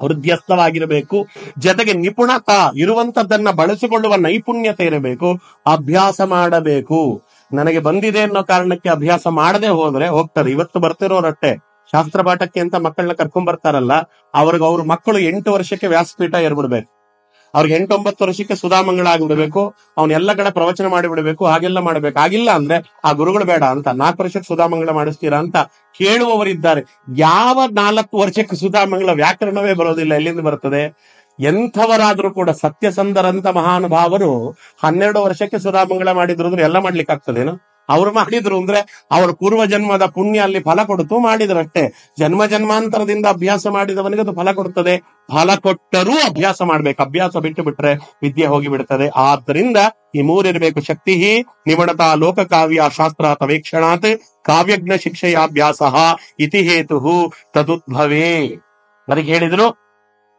S1: ಹೃದಯಸ್ಥವಾಗಿರಬೇಕು. ಜೊತೆಗೆ ನಿಪುಣತಾ ಇರುವಂತದ್ದನ್ನ ಬಳಸಿಕೊಳ್ಳುವ ನೈಪುಣ್ಯತೆ ಇರಬೇಕು. ಅಭ್ಯಾಸ ಮಾಡಬೇಕು. ನನಗೆ ಬಂದಿದೆ ಅನ್ನೋ ಕಾರಣಕ್ಕೆ ಅಭ್ಯಾಸ ಮಾಡದೆ ಹೋದ್ರೆ ಹೋಗ್ತದೆ. ಇವತ್ತು ಬರ್ತಿರೋರಟ್ಟೆ ಶಾಸ್ತ್ರ ಪಾಠಕ್ಕೆ ಅಂತ ಮಕ್ಕಳನ್ನ ಕರ್ಕೊಂಡ್ ಬರ್ತಾರಲ್ಲ, ಅವ್ರ ಮಕ್ಕಳು 8 ವರ್ಷಕ್ಕೆ ವ್ಯಾಸಪೀಠ ಏರ್ಬಿಡ್ಬೇಕು, ಅವ್ರಿಗೆ 8-9 ವರ್ಷಕ್ಕೆ ಸುಧಾಮಂಗಳ ಆಗಿಬಿಡ್ಬೇಕು, ಎಲ್ಲ ಕಡೆ ಪ್ರವಚನ ಮಾಡಿಬಿಡ್ಬೇಕು, ಹಾಗೆಲ್ಲ ಮಾಡ್ಬೇಕು. ಆಗಿಲ್ಲ ಅಂದ್ರೆ ಆ ಗುರುಗಳು ಬೇಡ ಅಂತ 4 ವರ್ಷಕ್ಕೆ ಸುಧಾಮಂಗಳ ಮಾಡಿಸ್ತೀರಾ ಅಂತ ಕೇಳುವವರಿದ್ದಾರೆ. ಯಾವ 4 ವರ್ಷಕ್ಕೆ ಸುಧಾಮಂಗಳ? ವ್ಯಾಕರಣವೇ ಬರೋದಿಲ್ಲ, ಎಲ್ಲಿಂದ ಬರ್ತದೆ? ಎಂಥವರಾದ್ರೂ ಕೂಡ ಸತ್ಯಸಂಧರಂತ ಮಹಾನುಭಾವರು 12 ವರ್ಷಕ್ಕೆ ಸುಧಾಮಂಗಳ ಮಾಡಿದ್ರು ಅಂದ್ರೆ ಎಲ್ಲ ಮಾಡ್ಲಿಕ್ಕೆ ಆಗ್ತದೇನು? ಅವ್ರು ಮಾಡಿದ್ರು ಅಂದ್ರೆ ಅವ್ರ ಪೂರ್ವ ಜನ್ಮದ ಪುಣ್ಯ ಅಲ್ಲಿ ಫಲ ಕೊಡ್ತು, ಮಾಡಿದ್ರಷ್ಟೇ. ಜನ್ಮ ಜನ್ಮಾಂತರದಿಂದ ಅಭ್ಯಾಸ ಮಾಡಿದವನಿಗೆ ಅದು ಫಲ ಕೊಡ್ತದೆ. ಫಲ ಕೊಟ್ಟರೂ ಅಭ್ಯಾಸ ಮಾಡ್ಬೇಕು. ಅಭ್ಯಾಸ ಬಿಟ್ಟು ಬಿಟ್ರೆ ವಿದ್ಯೆ ಹೋಗಿ ಬಿಡ್ತದೆ. ಆದ್ರಿಂದ ಈ ಮೂರಿರ್ಬೇಕು: ಶಕ್ತಿ, ನಿವಣತಾ, ಲೋಕ ಕಾವ್ಯ ಶಾಸ್ತ್ರ ತವೇಕ್ಷಣಾತ್, ಕಾವ್ಯಜ್ಞ ಶಿಕ್ಷೆಯಾಭ್ಯಾಸ ಇತಿ ಹೇತು ತದುದ್ಭವೇ. ಅದಕ್ಕೆ ಹೇಳಿದ್ರು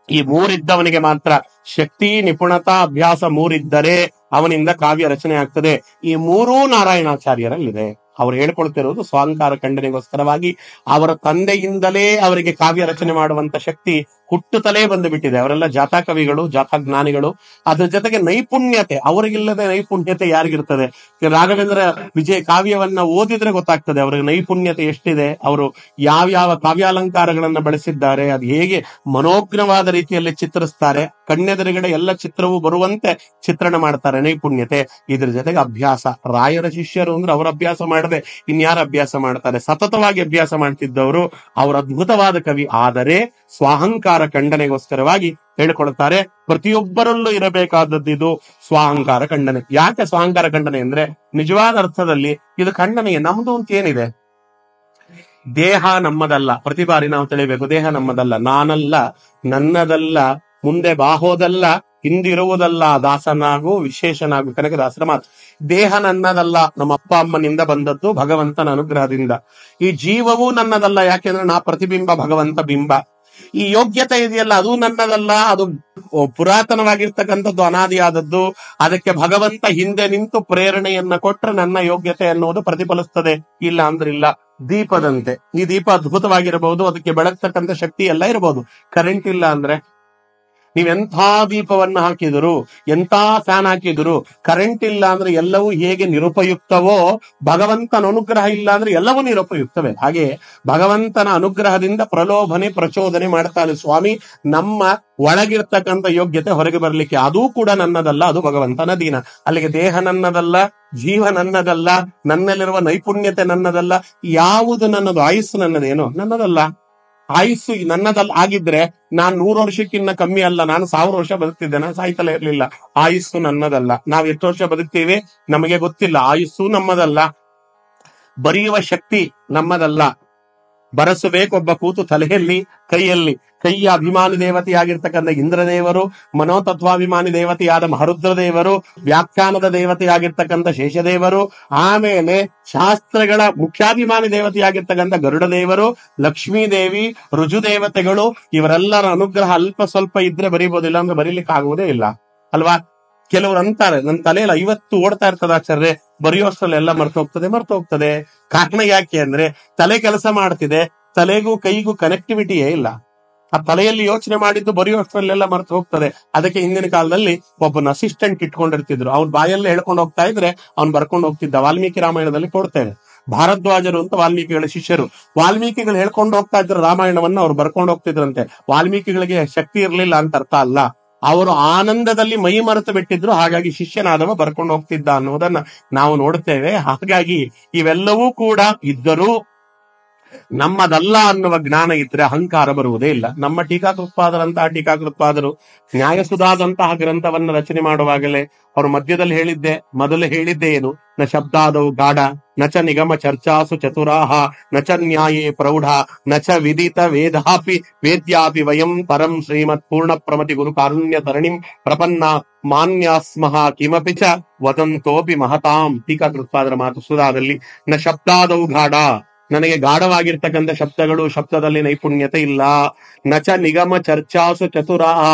S1: ಈ ಮೂರಿದ್ದವನಿಗೆ ಮಾತ್ರ ಶಕ್ತಿ, ನಿಪುಣತಾ, ಅಭ್ಯಾಸ ಮೂರಿದ್ದರೆ ಅವನಿಂದ ಕಾವ್ಯ ರಚನೆ ಆಗ್ತದೆ. ಈ ಮೂರೂ ನಾರಾಯಣಾಚಾರ್ಯರಲ್ಲಿದೆ. ಅವ್ರು ಹೇಳ್ಕೊಳ್ತಿರೋದು ಸ್ವಾಂಕಾರ ಖಂಡನೆಗೋಸ್ಕರವಾಗಿ. ಅವರ ತಂದೆಯಿಂದಲೇ ಅವರಿಗೆ ಕಾವ್ಯ ರಚನೆ ಮಾಡುವಂತ ಶಕ್ತಿ ಹುಟ್ಟುತ್ತಲೇ ಬಂದು ಬಿಟ್ಟಿದೆ. ಅವರೆಲ್ಲ ಜಾತಾ ಕವಿಗಳು, ಜಾತಾ ಜ್ಞಾನಿಗಳು. ಅದ್ರ ಜೊತೆಗೆ ನೈಪುಣ್ಯತೆ, ಅವರಿಗಿಲ್ಲದೆ ನೈಪುಣ್ಯತೆ ಯಾರಿಗಿರ್ತದೆ? ರಾಘವೇಂದ್ರ ವಿಜಯ ಕಾವ್ಯವನ್ನ ಓದಿದ್ರೆ ಗೊತ್ತಾಗ್ತದೆ ಅವರಿಗೆ ನೈಪುಣ್ಯತೆ ಎಷ್ಟಿದೆ. ಅವರು ಯಾವ್ಯಾವ ಕಾವ್ಯಾಲಂಕಾರಗಳನ್ನ ಬಳಸಿದ್ದಾರೆ, ಅದು ಹೇಗೆ ಮನೋಜ್ಞವಾದ ರೀತಿಯಲ್ಲಿ ಚಿತ್ರಿಸ್ತಾರೆ, ಕಣ್ಣೆದುರುಗಡೆ ಎಲ್ಲ ಚಿತ್ರವೂ ಬರುವಂತೆ ಚಿತ್ರಣ ಮಾಡ್ತಾರೆ. ನೈಪುಣ್ಯತೆ. ಇದ್ರ ಜೊತೆಗೆ ಅಭ್ಯಾಸ. ರಾಯರ ಶಿಷ್ಯರು ಅಂದ್ರೆ ಅವರ ಅಭ್ಯಾಸ ಮಾಡದೆ ಇನ್ಯಾರ ಅಭ್ಯಾಸ ಮಾಡ್ತಾರೆ? ಸತತವಾಗಿ ಅಭ್ಯಾಸ ಮಾಡ್ತಿದ್ದವರು. ಅವರ ಅದ್ಭುತವಾದ ಕವಿ. ಆದರೆ ಸ್ವಾಹಂಕಾರ ಖಂಡನೆಗೋಸ್ಕರವಾಗಿ ಹೇಳ್ಕೊಳ್ತಾರೆ, ಪ್ರತಿಯೊಬ್ಬರಲ್ಲೂ ಇರಬೇಕಾದದ್ದು ಇದು ಸ್ವಾಹಂಕಾರ ಖಂಡನೆ. ಯಾಕೆ ಸ್ವಾಹಂಕಾರ ಖಂಡನೆ ಅಂದ್ರೆ, ನಿಜವಾದ ಅರ್ಥದಲ್ಲಿ ಇದು ಖಂಡನೆಗೆ ನಮ್ದು ಅಂತ ಏನಿದೆ? ದೇಹ ನಮ್ಮದಲ್ಲ. ಪ್ರತಿ ಬಾರಿ ನಾವು ತಿಳಿಬೇಕು, ದೇಹ ನಮ್ಮದಲ್ಲ, ನಾನಲ್ಲ, ನನ್ನದಲ್ಲ, ಮುಂದೆ ಬಾಹೋದಲ್ಲ, ಹಿಂದಿರುವುದಲ್ಲ, ದಾಸನಾಗು ವಿಶೇಷನಾಗು. ಕನಕದಾಸರ ಮಾತು. ದೇಹ ನನ್ನದಲ್ಲ, ನಮ್ಮ ಅಪ್ಪ ಅಮ್ಮನಿಂದ ಬಂದದ್ದು, ಭಗವಂತನ ಅನುಗ್ರಹದಿಂದ. ಈ ಜೀವವೂ ನನ್ನದಲ್ಲ, ಯಾಕೆಂದ್ರೆ ನಾ ಪ್ರತಿಬಿಂಬ, ಭಗವಂತ ಬಿಂಬ. ಈ ಯೋಗ್ಯತೆ ಇದೆಯಲ್ಲ, ಅದು ನನ್ನದಲ್ಲ, ಅದು ಪುರಾತನವಾಗಿರ್ತಕ್ಕಂಥದ್ದು, ಅನಾದಿಯಾದದ್ದು. ಅದಕ್ಕೆ ಭಗವಂತ ಹಿಂದೆ ನಿಂತು ಪ್ರೇರಣೆಯನ್ನ ಕೊಟ್ರೆ ನನ್ನ ಯೋಗ್ಯತೆ ಅನ್ನೋದು ಪ್ರತಿಫಲಿಸ್ತದೆ. ಇಲ್ಲ ಅಂದ್ರೆ ಇಲ್ಲ. ದೀಪದಂತೆ ಈ ದೀಪ ಅದ್ಭುತವಾಗಿರಬಹುದು, ಅದಕ್ಕೆ ಬೆಳಗ್ತಕ್ಕಂಥ ಶಕ್ತಿ ಎಲ್ಲ ಇರಬಹುದು. ಕರೆಂಟ್ ಇಲ್ಲ ಅಂದ್ರೆ ನೀವೆಂಥ ದೀಪವನ್ನ ಹಾಕಿದ್ರು, ಎಂಥ ಫ್ಯಾನ್ ಹಾಕಿದ್ರು, ಕರೆಂಟ್ ಇಲ್ಲ ಅಂದ್ರೆ ಎಲ್ಲವೂ ಹೇಗೆ ನಿರುಪಯುಕ್ತವೋ, ಭಗವಂತನ ಅನುಗ್ರಹ ಇಲ್ಲ ಅಂದ್ರೆ ಎಲ್ಲವೂ ನಿರುಪಯುಕ್ತವೇ. ಹಾಗೆ ಭಗವಂತನ ಅನುಗ್ರಹದಿಂದ ಪ್ರಲೋಭನೆ, ಪ್ರಚೋದನೆ ಮಾಡ್ತಾನೆ ಸ್ವಾಮಿ. ನಮ್ಮ ಒಳಗಿರ್ತಕ್ಕಂಥ ಯೋಗ್ಯತೆ ಹೊರಗೆ ಬರ್ಲಿಕ್ಕೆ. ಅದೂ ಕೂಡ ನನ್ನದಲ್ಲ, ಅದು ಭಗವಂತನ ದೀನ. ಅಲ್ಲಿಗೆ ದೇಹ ನನ್ನದಲ್ಲ, ಜೀವ ನನ್ನದಲ್ಲ, ನನ್ನಲ್ಲಿರುವ ನೈಪುಣ್ಯತೆ ನನ್ನದಲ್ಲ. ಯಾವುದು ನನ್ನದು? ಆಯುಸ್ಸು ನನ್ನದೇನು? ನನ್ನದಲ್ಲ. ಆಯುಸ್ಸು ನನ್ನದಲ್ಲ ಆಗಿದ್ರೆ ನಾನ್ 100 ವರ್ಷಕ್ಕಿನ್ನ ಕಮ್ಮಿ ಅಲ್ಲ, ನಾನು 1000 ವರ್ಷ ಬದುಕ್ತಿದ್ದೇನೆ, ಸಾಯ್ತಲೇ ಇರ್ಲಿಲ್ಲ. ಆಯುಸ್ಸು ನನ್ನದಲ್ಲ. ನಾವ್ ಎಷ್ಟು ವರ್ಷ ಬದುಕ್ತೀವಿ ನಮಗೆ ಗೊತ್ತಿಲ್ಲ. ಆಯುಸ್ಸು ನಮ್ಮದಲ್ಲ. ಬರೆಯುವ ಶಕ್ತಿ ನಮ್ಮದಲ್ಲ. ಬರಸಬೇಕೊಬ್ಬ ಕೂತು ತಲೆಯಲ್ಲಿ, ಕೈಯಲ್ಲಿ. ಕೈಯ ಅಭಿಮಾನಿ ದೇವತೆಯಾಗಿರ್ತಕ್ಕಂಥ ಇಂದ್ರದೇವರು, ಮನೋತತ್ವಾಭಿಮಾನಿ ದೇವತೆಯಾದ ಮಹರುದ್ರ ದೇವರು, ವ್ಯಾಖ್ಯಾನದ ದೇವತೆಯಾಗಿರ್ತಕ್ಕಂಥ ಶೇಷದೇವರು, ಆಮೇಲೆ ಶಾಸ್ತ್ರಗಳ ಮುಖ್ಯಾಭಿಮಾನಿ ದೇವತೆಯಾಗಿರ್ತಕ್ಕಂಥ ಗರುಡ ದೇವರು, ಲಕ್ಷ್ಮೀ ದೇವಿ, ರುಜು ದೇವತೆಗಳು. ಇವರೆಲ್ಲರ ಅನುಗ್ರಹ ಅಲ್ಪ ಸ್ವಲ್ಪ ಇದ್ರೆ ಬರೀಬಹುದಿಲ್ಲ ಅಂದ್ರೆ ಬರೀಲಿಕ್ಕೆ ಆಗುವುದೇ ಇಲ್ಲ ಅಲ್ವಾ? ಕೆಲವರು ಅಂತಾರೆ, ನನ್ನ ತಲೆಯಲ್ಲಿ 50 ಓಡ್ತಾ ಇರ್ತದ ಆಚಾರ್ಯ, ಬರೆಯುವಷ್ಟರಲ್ಲಿ ಎಲ್ಲ ಮರ್ತು ಹೋಗ್ತದೆ. ಕಾರಣ ಯಾಕೆ ಅಂದ್ರೆ ತಲೆ ಕೆಲಸ ಮಾಡ್ತಿದೆ, ತಲೆಗೂ ಕೈಗೂ ಕನೆಕ್ಟಿವಿಟಿಯೇ ಇಲ್ಲ. ಆ ತಲೆಯಲ್ಲಿ ಯೋಚನೆ ಮಾಡಿದ್ದು ಬರೆಯುವಷ್ಟರಲ್ಲೆಲ್ಲ ಮರ್ತು ಹೋಗ್ತದೆ. ಅದಕ್ಕೆ ಹಿಂದಿನ ಕಾಲದಲ್ಲಿ ಒಬ್ಬನ ಅಸಿಸ್ಟೆಂಟ್ ಇಟ್ಕೊಂಡಿರ್ತಿದ್ರು. ಅವ್ನ ಬಾಯಲ್ಲೇ ಹೇಳ್ಕೊಂಡು ಹೋಗ್ತಾ ಇದ್ರೆ ಅವ್ನು ಬರ್ಕೊಂಡು ಹೋಗ್ತಿದ್ದ. ವಾಲ್ಮೀಕಿ ರಾಮಾಯಣದಲ್ಲಿ ಕೊಡ್ತೇವೆ. ಭಾರದ್ವಾಜರು ಅಂತ ವಾಲ್ಮೀಕಿಗಳ ಶಿಷ್ಯರು. ವಾಲ್ಮೀಕಿಗಳು ಹೇಳ್ಕೊಂಡು ಹೋಗ್ತಾ ಇದ್ರು ರಾಮಾಯಣವನ್ನ, ಅವ್ರು ಬರ್ಕೊಂಡು ಹೋಗ್ತಿದ್ರಂತೆ. ವಾಲ್ಮೀಕಿಗಳಿಗೆ ಶಕ್ತಿ ಇರ್ಲಿಲ್ಲ ಅಂತ ಅರ್ಥ ಅಲ್ಲ, ಅವರು ಆನಂದದಲ್ಲಿ ಮೈ ಮರೆತು ಬಿಟ್ಟಿದ್ರು. ಹಾಗಾಗಿ ಶಿಷ್ಯನಾದವ ಬರ್ಕೊಂಡು ಹೋಗ್ತಿದ್ದ ಅನ್ನೋದನ್ನ ನಾವು ನೋಡ್ತೇವೆ. ಹಾಗಾಗಿ ಇವೆಲ್ಲವೂ ಕೂಡ ಇದ್ದರೂ ನಮ್ಮದಲ್ಲ ಅನ್ನುವ ಜ್ಞಾನ ಇದ್ರೆ ಅಹಂಕಾರ ಬರುವುದೇ ಇಲ್ಲ. ನಮ್ಮ ಟೀಕಾಕೃತ್ಪಾದರಂತಹ ಟೀಕಾಕೃತ್ಪಾದರು ನ್ಯಾಯಸುಧಾದಂತಹ ಗ್ರಂಥವನ್ನ ರಚನೆ ಮಾಡುವಾಗಲೇ ಅವರು ಮಧ್ಯದಲ್ಲಿ ಮೊದಲು ಹೇಳಿದ್ದೆ ಏನು? ನ ಶಬ್ದಾದವು ಗಾಢ, ನ ಚ ನಿಗಮ ಚರ್ಚಾಸು ಚತುರಾಹ, ನ ಚ ನ್ಯಾಯೇ ಪ್ರೌಢ, ನ ಚ ವಿದಿತ ವೇದ್ಯಾಪಿ ವಯಂ ಪರಂ ಶ್ರೀಮತ್ ಪೂರ್ಣ ಪ್ರಮತಿ ಗುರು ಕಾರುಣ್ಯ ತರಣಿಂ ಪ್ರಪನ್ನ ಮಾನ್ಯಾಸ್ಮಃ ಕಿಮಪಿ ಚ ವದಂತೋಪಿ ಮಹತಾಂ. ಟೀಕಾಕೃತ್ಪಾದರ ಮಾತು ಸುಧಾದಲ್ಲಿ. ನ ಶಬ್ದಾದವು ಗಾಢ, ನನಗೆ ಗಾಢವಾಗಿರ್ತಕ್ಕಂಥ ಶಬ್ದದಲ್ಲಿ ನೈಪುಣ್ಯತೆ ಇಲ್ಲ. ನಚ ನಿಗಮ ಚರ್ಚಾಸು ಚತುರಾಹ,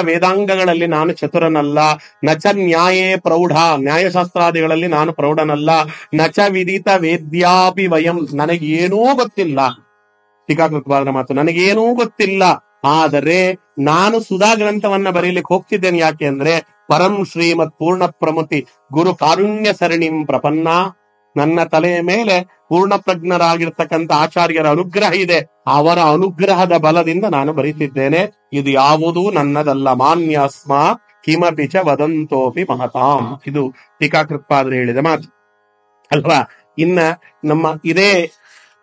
S1: ವೇದಾಂಗಗಳಲ್ಲಿ ನಾನು ಚತುರನಲ್ಲ. ನಚ ನ್ಯಾಯೇ ಪ್ರೌಢ, ನ್ಯಾಯಶಾಸ್ತ್ರಾದಿಗಳಲ್ಲಿ ನಾನು ಪ್ರೌಢನಲ್ಲ. ನಚ ವಿದಿತ ವೇದ್ಯಾಪಿ ವಯಂ, ನನಗೇನೂ ಗೊತ್ತಿಲ್ಲ. ಟೀಕಾಕೃತ್ಪಾದರ ಮಾತು, ನನಗೇನೂ ಗೊತ್ತಿಲ್ಲ. ಆದರೆ ನಾನು ಸುಧಾ ಗ್ರಂಥವನ್ನ ಬರೀಲಿಕ್ಕೆ ಹೋಗ್ತಿದ್ದೇನೆ. ಯಾಕೆ ಅಂದ್ರೆ ಪರಂ ಶ್ರೀಮತ್ ಪೂರ್ಣ ಪ್ರಮತಿ ಗುರು ಕಾರುಣ್ಯ ಸರಣಿಂ ಪ್ರಪನ್ನ, ನನ್ನ ತಲೆಯ ಮೇಲೆ ಪೂರ್ಣ ಪ್ರಜ್ಞರಾಗಿರ್ತಕ್ಕಂಥ ಆಚಾರ್ಯರ ಅನುಗ್ರಹ ಇದೆ. ಅವರ ಅನುಗ್ರಹದ ಬಲದಿಂದ ನಾನು ಬರೀತಿದ್ದೇನೆ. ಇದು ಯಾವುದೂ ನನ್ನದಲ್ಲ. ಮಾನ್ಯಾಸ್ಮ ಕಿಮಪಿ ಚ ವದಂತೋಪಿ ಮಹತಾಂ. ಇದು ಟೀಕಾಕೃತ್ಪಾದರು ಹೇಳಿದ ಮಾತು ಅಲ್ವಾ? ಇನ್ನ ನಮ್ಮ ಇದೇ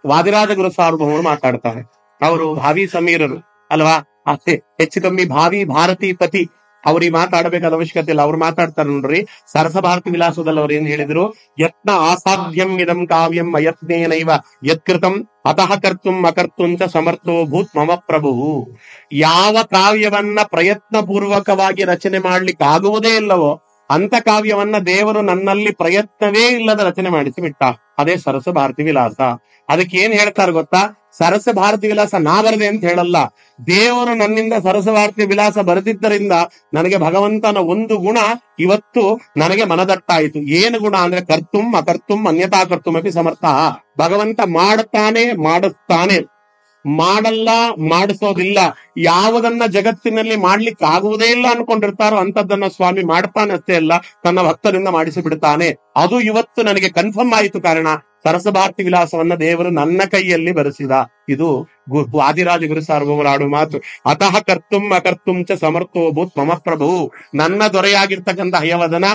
S1: ವಾದಿರಾಜ ಗುರು ಸಾರ್ವಭೌಮರು ಮಾತಾಡ್ತಾರೆ. ಅವರು ಭಾವಿ ಸಮೀರರು ಅಲ್ವಾ? ಅಷ್ಟೇ, ಹೆಚ್ಚು ಕಮ್ಮಿ ಭಾವಿ ಭಾರತಿ ಪತಿ ಅವ್ರಿಗೆ ಮಾತಾಡಬೇಕಾದ ಅವಶ್ಯಕತೆ ಇಲ್ಲ, ಅವ್ರು ಮಾತಾಡ್ತಾರೆ ನೋಡ್ರಿ. ಸರಸ ಭಾರತಿ ವಿಲಾಸದಲ್ಲಿ ಅವ್ರು ಏನ್ ಹೇಳಿದ್ರು, ಯತ್ನ ಆಸಾಧ್ಯಂ ಇದಂ ಕಾವ್ಯಂ ಅಯತ್ನೇನೈವ ಯತ್ಕೃತಂ ಅತಃ ಕರ್ತುಂ ಅಕರ್ತುಂಚ ಸಮರ್ಥೋ ಭೂತ್ ಮಮ ಪ್ರಭು. ಯಾವ ಕಾವ್ಯವನ್ನ ಪ್ರಯತ್ನ ಪೂರ್ವಕವಾಗಿ ರಚನೆ ಮಾಡ್ಲಿಕ್ಕೆ ಆಗುವುದೇ ಇಲ್ಲವೋ ಅಂತ ಕಾವ್ಯವನ್ನ ದೇವರು ನನ್ನಲ್ಲಿ ಪ್ರಯತ್ನವೇ ಇಲ್ಲದ ರಚನೆ ಮಾಡಿಸಿ ಬಿಟ್ಟ. ಅದೇ ಸರಸ ಭಾರತಿ ವಿಲಾಸ. ಅದಕ್ಕೆ ಏನ್ ಹೇಳ್ತಾರೆ ಗೊತ್ತಾ, ಸರಸ ಭಾರತಿ ವಿಲಾಸ ನಾ ಬರದೆ ಅಂತ ಹೇಳಲ್ಲ, ದೇವರು ನನ್ನಿಂದ ಸರಸ ಭಾರತಿ ವಿಲಾಸ ಬರೆದಿದ್ದರಿಂದ ನನಗೆ ಭಗವಂತನ ಒಂದು ಗುಣ ಇವತ್ತು ನನಗೆ ಮನದಟ್ಟಾಯಿತು. ಏನು ಗುಣ ಅಂದ್ರೆ ಕರ್ತುಂ ಅಕರ್ತುಂ ಅನ್ಯತಾ ಕರ್ತುಂ ಅಪಿ ಸಮರ್ಥ. ಭಗವಂತ ಮಾಡುತ್ತಾನೆ, ಮಾಡಿಸ್ತಾನೆ, ಮಾಡಲ್ಲ, ಮಾಡಿಸೋದಿಲ್ಲ. ಯಾವುದನ್ನ ಜಗತ್ತಿನಲ್ಲಿ ಮಾಡ್ಲಿಕ್ಕೆ ಆಗುವುದೇ ಇಲ್ಲ ಅನ್ಕೊಂಡಿರ್ತಾರೋ ಅಂತದ್ದನ್ನ ಸ್ವಾಮಿ ಮಾಡ್ತಾನೆ ಅಷ್ಟೇ ಅಲ್ಲ, ತನ್ನ ಭಕ್ತರಿಂದ ಮಾಡಿಸಿ ಬಿಡ್ತಾನೆ. ಅದು ಇವತ್ತು ನನಗೆ ಕನ್ಫರ್ಮ್ ಆಯಿತು. ಕಾರಣ ಸರಸ ಭಾರತಿ ವಿಲಾಸವನ್ನ ದೇವರು ನನ್ನ ಕೈಯಲ್ಲಿ ಬರೆಸಿದ. ಇದು ಆದಿರಾಜ ಗುರು ಸಾರ್ವಭೌಮರ ಆಡು ಮಾತು. ಅತಃ ಕರ್ತುಂ ಅಕರ್ತುಂ ಚ ಸಮರ್ಥೋ ಭೂತ್ ಮಮ ಪ್ರಭು. ನನ್ನ ದೊರೆಯಾಗಿರ್ತಕ್ಕಂಥ ಹಯವದನ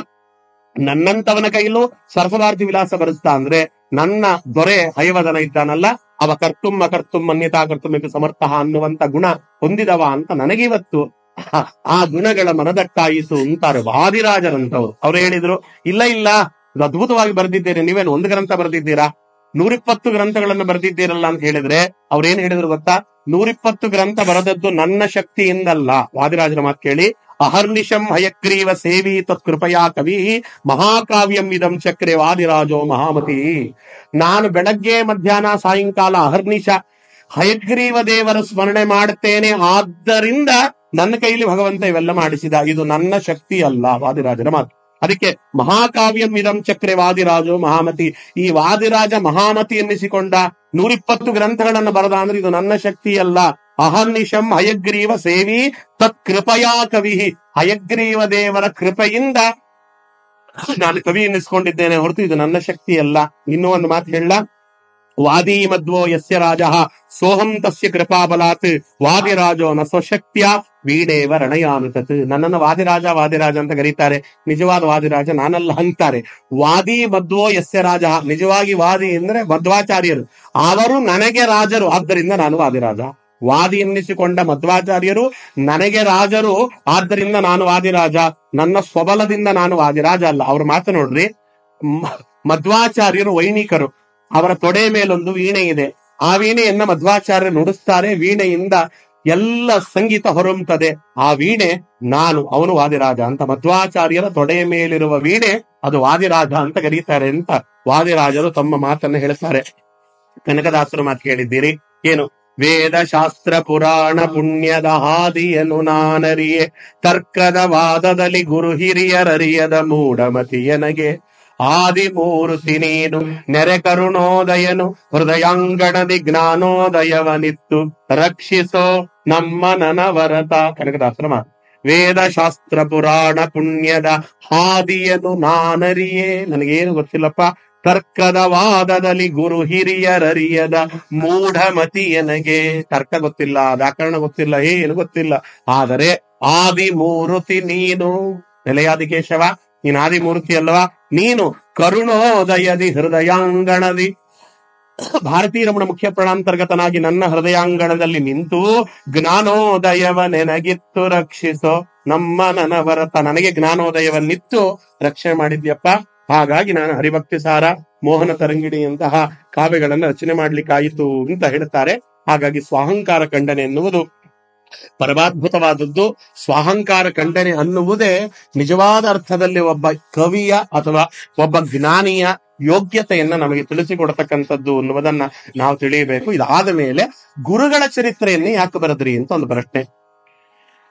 S1: ನನ್ನಂತವನ ಕೈಲೂ ಸರಸ ಭಾರತಿ ವಿಲಾಸ ಬರೆಸ್ತಾ ಅಂದ್ರೆ ನನ್ನ ದೊರೆ ಹಯವದನ ಇದ್ದಾನಲ್ಲ, ಅವ ಕರ್ತುಂ ಅಕರ್ತುಂ ಅನ್ಯತಾ ಕರ್ತುಂ ಇದು ಸಮರ್ಥ ಅನ್ನುವಂತ ಗುಣ ಹೊಂದಿದವ ಅಂತ ನನಗಿವತ್ತು ಆ ಗುಣಗಳ ಮನದಟ್ಟಾಯಿತು ಅಂತಾರೆ ವಾದಿರಾಜರಂತವ್ರು. ಅವ್ರು ಹೇಳಿದ್ರು, ಇಲ್ಲ ಇಲ್ಲ, ಇದು ಅದ್ಭುತವಾಗಿ ಬರೆದಿದ್ದೀರಿ, ನೀವೇನು ಒಂದು ಗ್ರಂಥ ಬರೆದಿದ್ದೀರಾ, 120 ಗ್ರಂಥಗಳನ್ನು ಬರೆದಿದ್ದೀರಲ್ಲ ಅಂತ ಹೇಳಿದ್ರೆ ಅವ್ರೇನ್ ಹೇಳಿದ್ರು ಗೊತ್ತಾ, 120 ಗ್ರಂಥ ಬರೆದದ್ದು ನನ್ನ ಶಕ್ತಿಯಿಂದಲ್ಲ. ವಾದಿರಾಜರ ಮಾತು ಕೇಳಿ, ಅಹರ್ನಿಶಂ ಹಯಗ್ರೀವ ಸೇವಿ ತತ್ಕೃಪಯಾ ಕವಿ ಮಹಾಕಾವ್ಯಂ ಇದಂ ಚಕ್ರೆ ವಾದಿರಾಜೋ ಮಹಾಮತಿ. ನಾನು ಬೆಳಗ್ಗೆ ಮಧ್ಯಾಹ್ನ ಸಾಯಂಕಾಲ ಅಹರ್ನಿಶ ಹಯಗ್ರೀವ ದೇವರ ಸ್ಮರಣೆ ಮಾಡುತ್ತೇನೆ, ಆದ್ದರಿಂದ ನನ್ನ ಕೈಲಿ ಭಗವಂತ ಇವೆಲ್ಲ ಮಾಡಿಸಿದ, ಇದು ನನ್ನ ಶಕ್ತಿ ಅಲ್ಲ. ವಾದಿರಾಜರ ಮಾತು. ಅದಕ್ಕೆ ಮಹಾಕಾವ್ಯಂ ಇದಂ ಚಕ್ರೆ ವಾದಿರಾಜೋ ಮಹಾಮತಿ. ಈ ವಾದಿರಾಜ ಮಹಾಮತಿ ಎನ್ನಿಸಿಕೊಂಡ 120 ಗ್ರಂಥಗಳನ್ನು ಬರೆದ ಅಂದ್ರೆ ಇದು ನನ್ನ ಶಕ್ತಿ ಅಲ್ಲ. ಅಹರ್ನಿಶಂ ಹಯಗ್ರೀವ ಸೇವಿ ತತ್ ಕೃಪಯಾ ಕವಿ. ಹಯಗ್ರೀವ ದೇವರ ಕೃಪೆಯಿಂದ ನಾನು ಕವಿ ಎನ್ನಿಸ್ಕೊಂಡಿದ್ದೇನೆ ಹೊರತು ಇದು ನನ್ನ ಶಕ್ತಿ ಅಲ್ಲ. ಇನ್ನೂ ಒಂದು ಮಾತು ಹೇಳ, ವಾದಿ ಮಧ್ವೋ ಯಸ್ಯ ರಾಜ ಸೋಹಂ ತಸ್ಯ ಕೃಪಾಬಲಾತ್ ವಾದಿರಾಜೋ ನ ಸ್ವಶಕ್ತಿಯ ವೀಣೇವ ರಣಯಾನುತತ್. ನನ್ನನ್ನು ವಾದಿರಾಜ ವಾದಿರಾಜ ಅಂತ ಕರೀತಾರೆ, ನಿಜವಾದ ವಾದಿರಾಜ ನಾನಲ್ಲ ಅಂತಾರೆ. ವಾದಿ ಮಧ್ವೋ ಯಸ್ಯ ರಾಜ, ನಿಜವಾಗಿ ವಾದಿ ಅಂದ್ರೆ ಮಧ್ವಾಚಾರ್ಯರು, ಅವರು ನನಗೆ ರಾಜರು, ಆದ್ದರಿಂದ ನಾನು ವಾದಿರಾಜ. ವಾದಿ ಎನ್ನಿಸಿಕೊಂಡ ಮಧ್ವಾಚಾರ್ಯರು ನನಗೆ ರಾಜರು, ಆದ್ದರಿಂದ ನಾನು ವಾದಿರಾಜ. ನನ್ನ ಸ್ವಬಲದಿಂದ ನಾನು ವಾದಿರಾಜ ಅಲ್ಲ. ಅವ್ರ ಮಾತು ನೋಡ್ರಿ, ಮಧ್ವಾಚಾರ್ಯರು ವೈಣಿಕರು, ಅವರ ತೊಡೆ ಮೇಲೊಂದು ವೀಣೆ ಇದೆ, ಆ ವೀಣೆಯನ್ನ ಮಧ್ವಾಚಾರ್ಯರು ನುಡಿಸ್ತಾರೆ, ವೀಣೆಯಿಂದ ಎಲ್ಲ ಸಂಗೀತ ಹೊರಮ್ತದೆ. ಆ ವೀಣೆ ನಾನು, ಅವನು ವಾದಿರಾಜ ಅಂತ. ಮಧ್ವಾಚಾರ್ಯರ ತೊಡೆಯ ಮೇಲಿರುವ ವೀಣೆ ಅದು ವಾದಿರಾಜ ಅಂತ ಕರೀತಾರೆ ಅಂತ ವಾದಿರಾಜರು ತಮ್ಮ ಮಾತನ್ನ ಹೇಳ್ತಾರೆ. ಕನಕದಾಸರು ಮಾತು ಕೇಳಿದ್ದೀರಿ ಏನು, ವೇದ ಶಾಸ್ತ್ರ ಪುರಾಣ ಪುಣ್ಯದ ಹಾದಿಯನು ನಾನರಿಯೆ, ತರ್ಕದ ವಾದದಲ್ಲಿ ಗುರು ಹಿರಿಯರರಿಯದ ಮೂಢಮತಿಯನಗೆ. ಆದಿಮೂರ್ತಿ ನೀನು ನೆರೆ ಕರುಣೋದಯನು, ಹೃದಯಾಂಗಣದಿ ಜ್ಞಾನೋದಯವನಿತ್ತು ರಕ್ಷಿಸೋ ನಮ್ಮ ನನವರತ. ಕನಕದಾಸರ ಮಾತು. ವೇದ ಶಾಸ್ತ್ರ ಪುರಾಣ ಪುಣ್ಯದ ಹಾದಿಯನು ನಾನರಿಯೇ, ನನಗೇನು ಗೊತ್ತಿಲ್ಲಪ್ಪ. ತರ್ಕದ ವಾದದಲ್ಲಿ ಗುರು ಹಿರಿಯರರಿಯದ ಮೂಢಮತಿಯನಗೆ. ತರ್ಕ ಗೊತ್ತಿಲ್ಲ, ವ್ಯಾಕರಣ ಗೊತ್ತಿಲ್ಲ, ಏನು ಗೊತ್ತಿಲ್ಲ, ಆದರೆ ಆದಿಮೂರ್ತಿ ನೀನು. ನೆಲೆಯಾದಿ ಕೇಶವ, ನೀನು ಆದಿಮೂರ್ತಿ ಅಲ್ವಾ, ನೀನು ಕರುಣೋದಯದಿ ಹೃದಯಾಂಗಣದಿ. ಭಾರತೀ ರಮಣ ಮುಖ್ಯ ಪ್ರಾಣಾಂತರ್ಗತನಾಗಿ ನನ್ನ ಹೃದಯಾಂಗಣದಲ್ಲಿ ನಿಂತು ಜ್ಞಾನೋದಯವ ನೆನಗಿತ್ತು ರಕ್ಷಿಸೋ ನಮ್ಮ ನನವರತ. ನನಗೆ ಜ್ಞಾನೋದಯವನ್ನಿತ್ತು ರಕ್ಷಣೆ ಮಾಡಿದ್ಯಪ್ಪ. ಹಾಗಾಗಿ ನಾನು ಹರಿಭಕ್ತಿ ಸಾರ, ಮೋಹನ ತರಂಗಿಣಿಯಂತಹ ಕಾವ್ಯಗಳನ್ನು ರಚನೆ ಮಾಡ್ಲಿಕ್ಕಾಯಿತು ಅಂತ ಹೇಳ್ತಾರೆ. ಹಾಗಾಗಿ ಸ್ವಾಹಂಕಾರ ಖಂಡನೆ ಎನ್ನುವುದು ಪರಮಾದ್ಭುತವಾದದ್ದು. ಸ್ವಾಹಂಕಾರ ಖಂಡನೆ ಅನ್ನುವುದೇ ನಿಜವಾದ ಅರ್ಥದಲ್ಲಿ ಒಬ್ಬ ಕವಿಯ ಅಥವಾ ಒಬ್ಬ ಜ್ಞಾನಿಯ ಯೋಗ್ಯತೆಯನ್ನ ನಮಗೆ ತಿಳಿಸಿಕೊಡತಕ್ಕಂಥದ್ದು ಅನ್ನುವುದನ್ನ ನಾವು ತಿಳಿಯಬೇಕು. ಇದಾದ ಮೇಲೆ ಗುರುಗಳ ಚರಿತ್ರೆಯನ್ನೇ ಯಾಕೆ ಬರೆದ್ರಿ ಅಂತ ಒಂದು ಪ್ರಶ್ನೆ.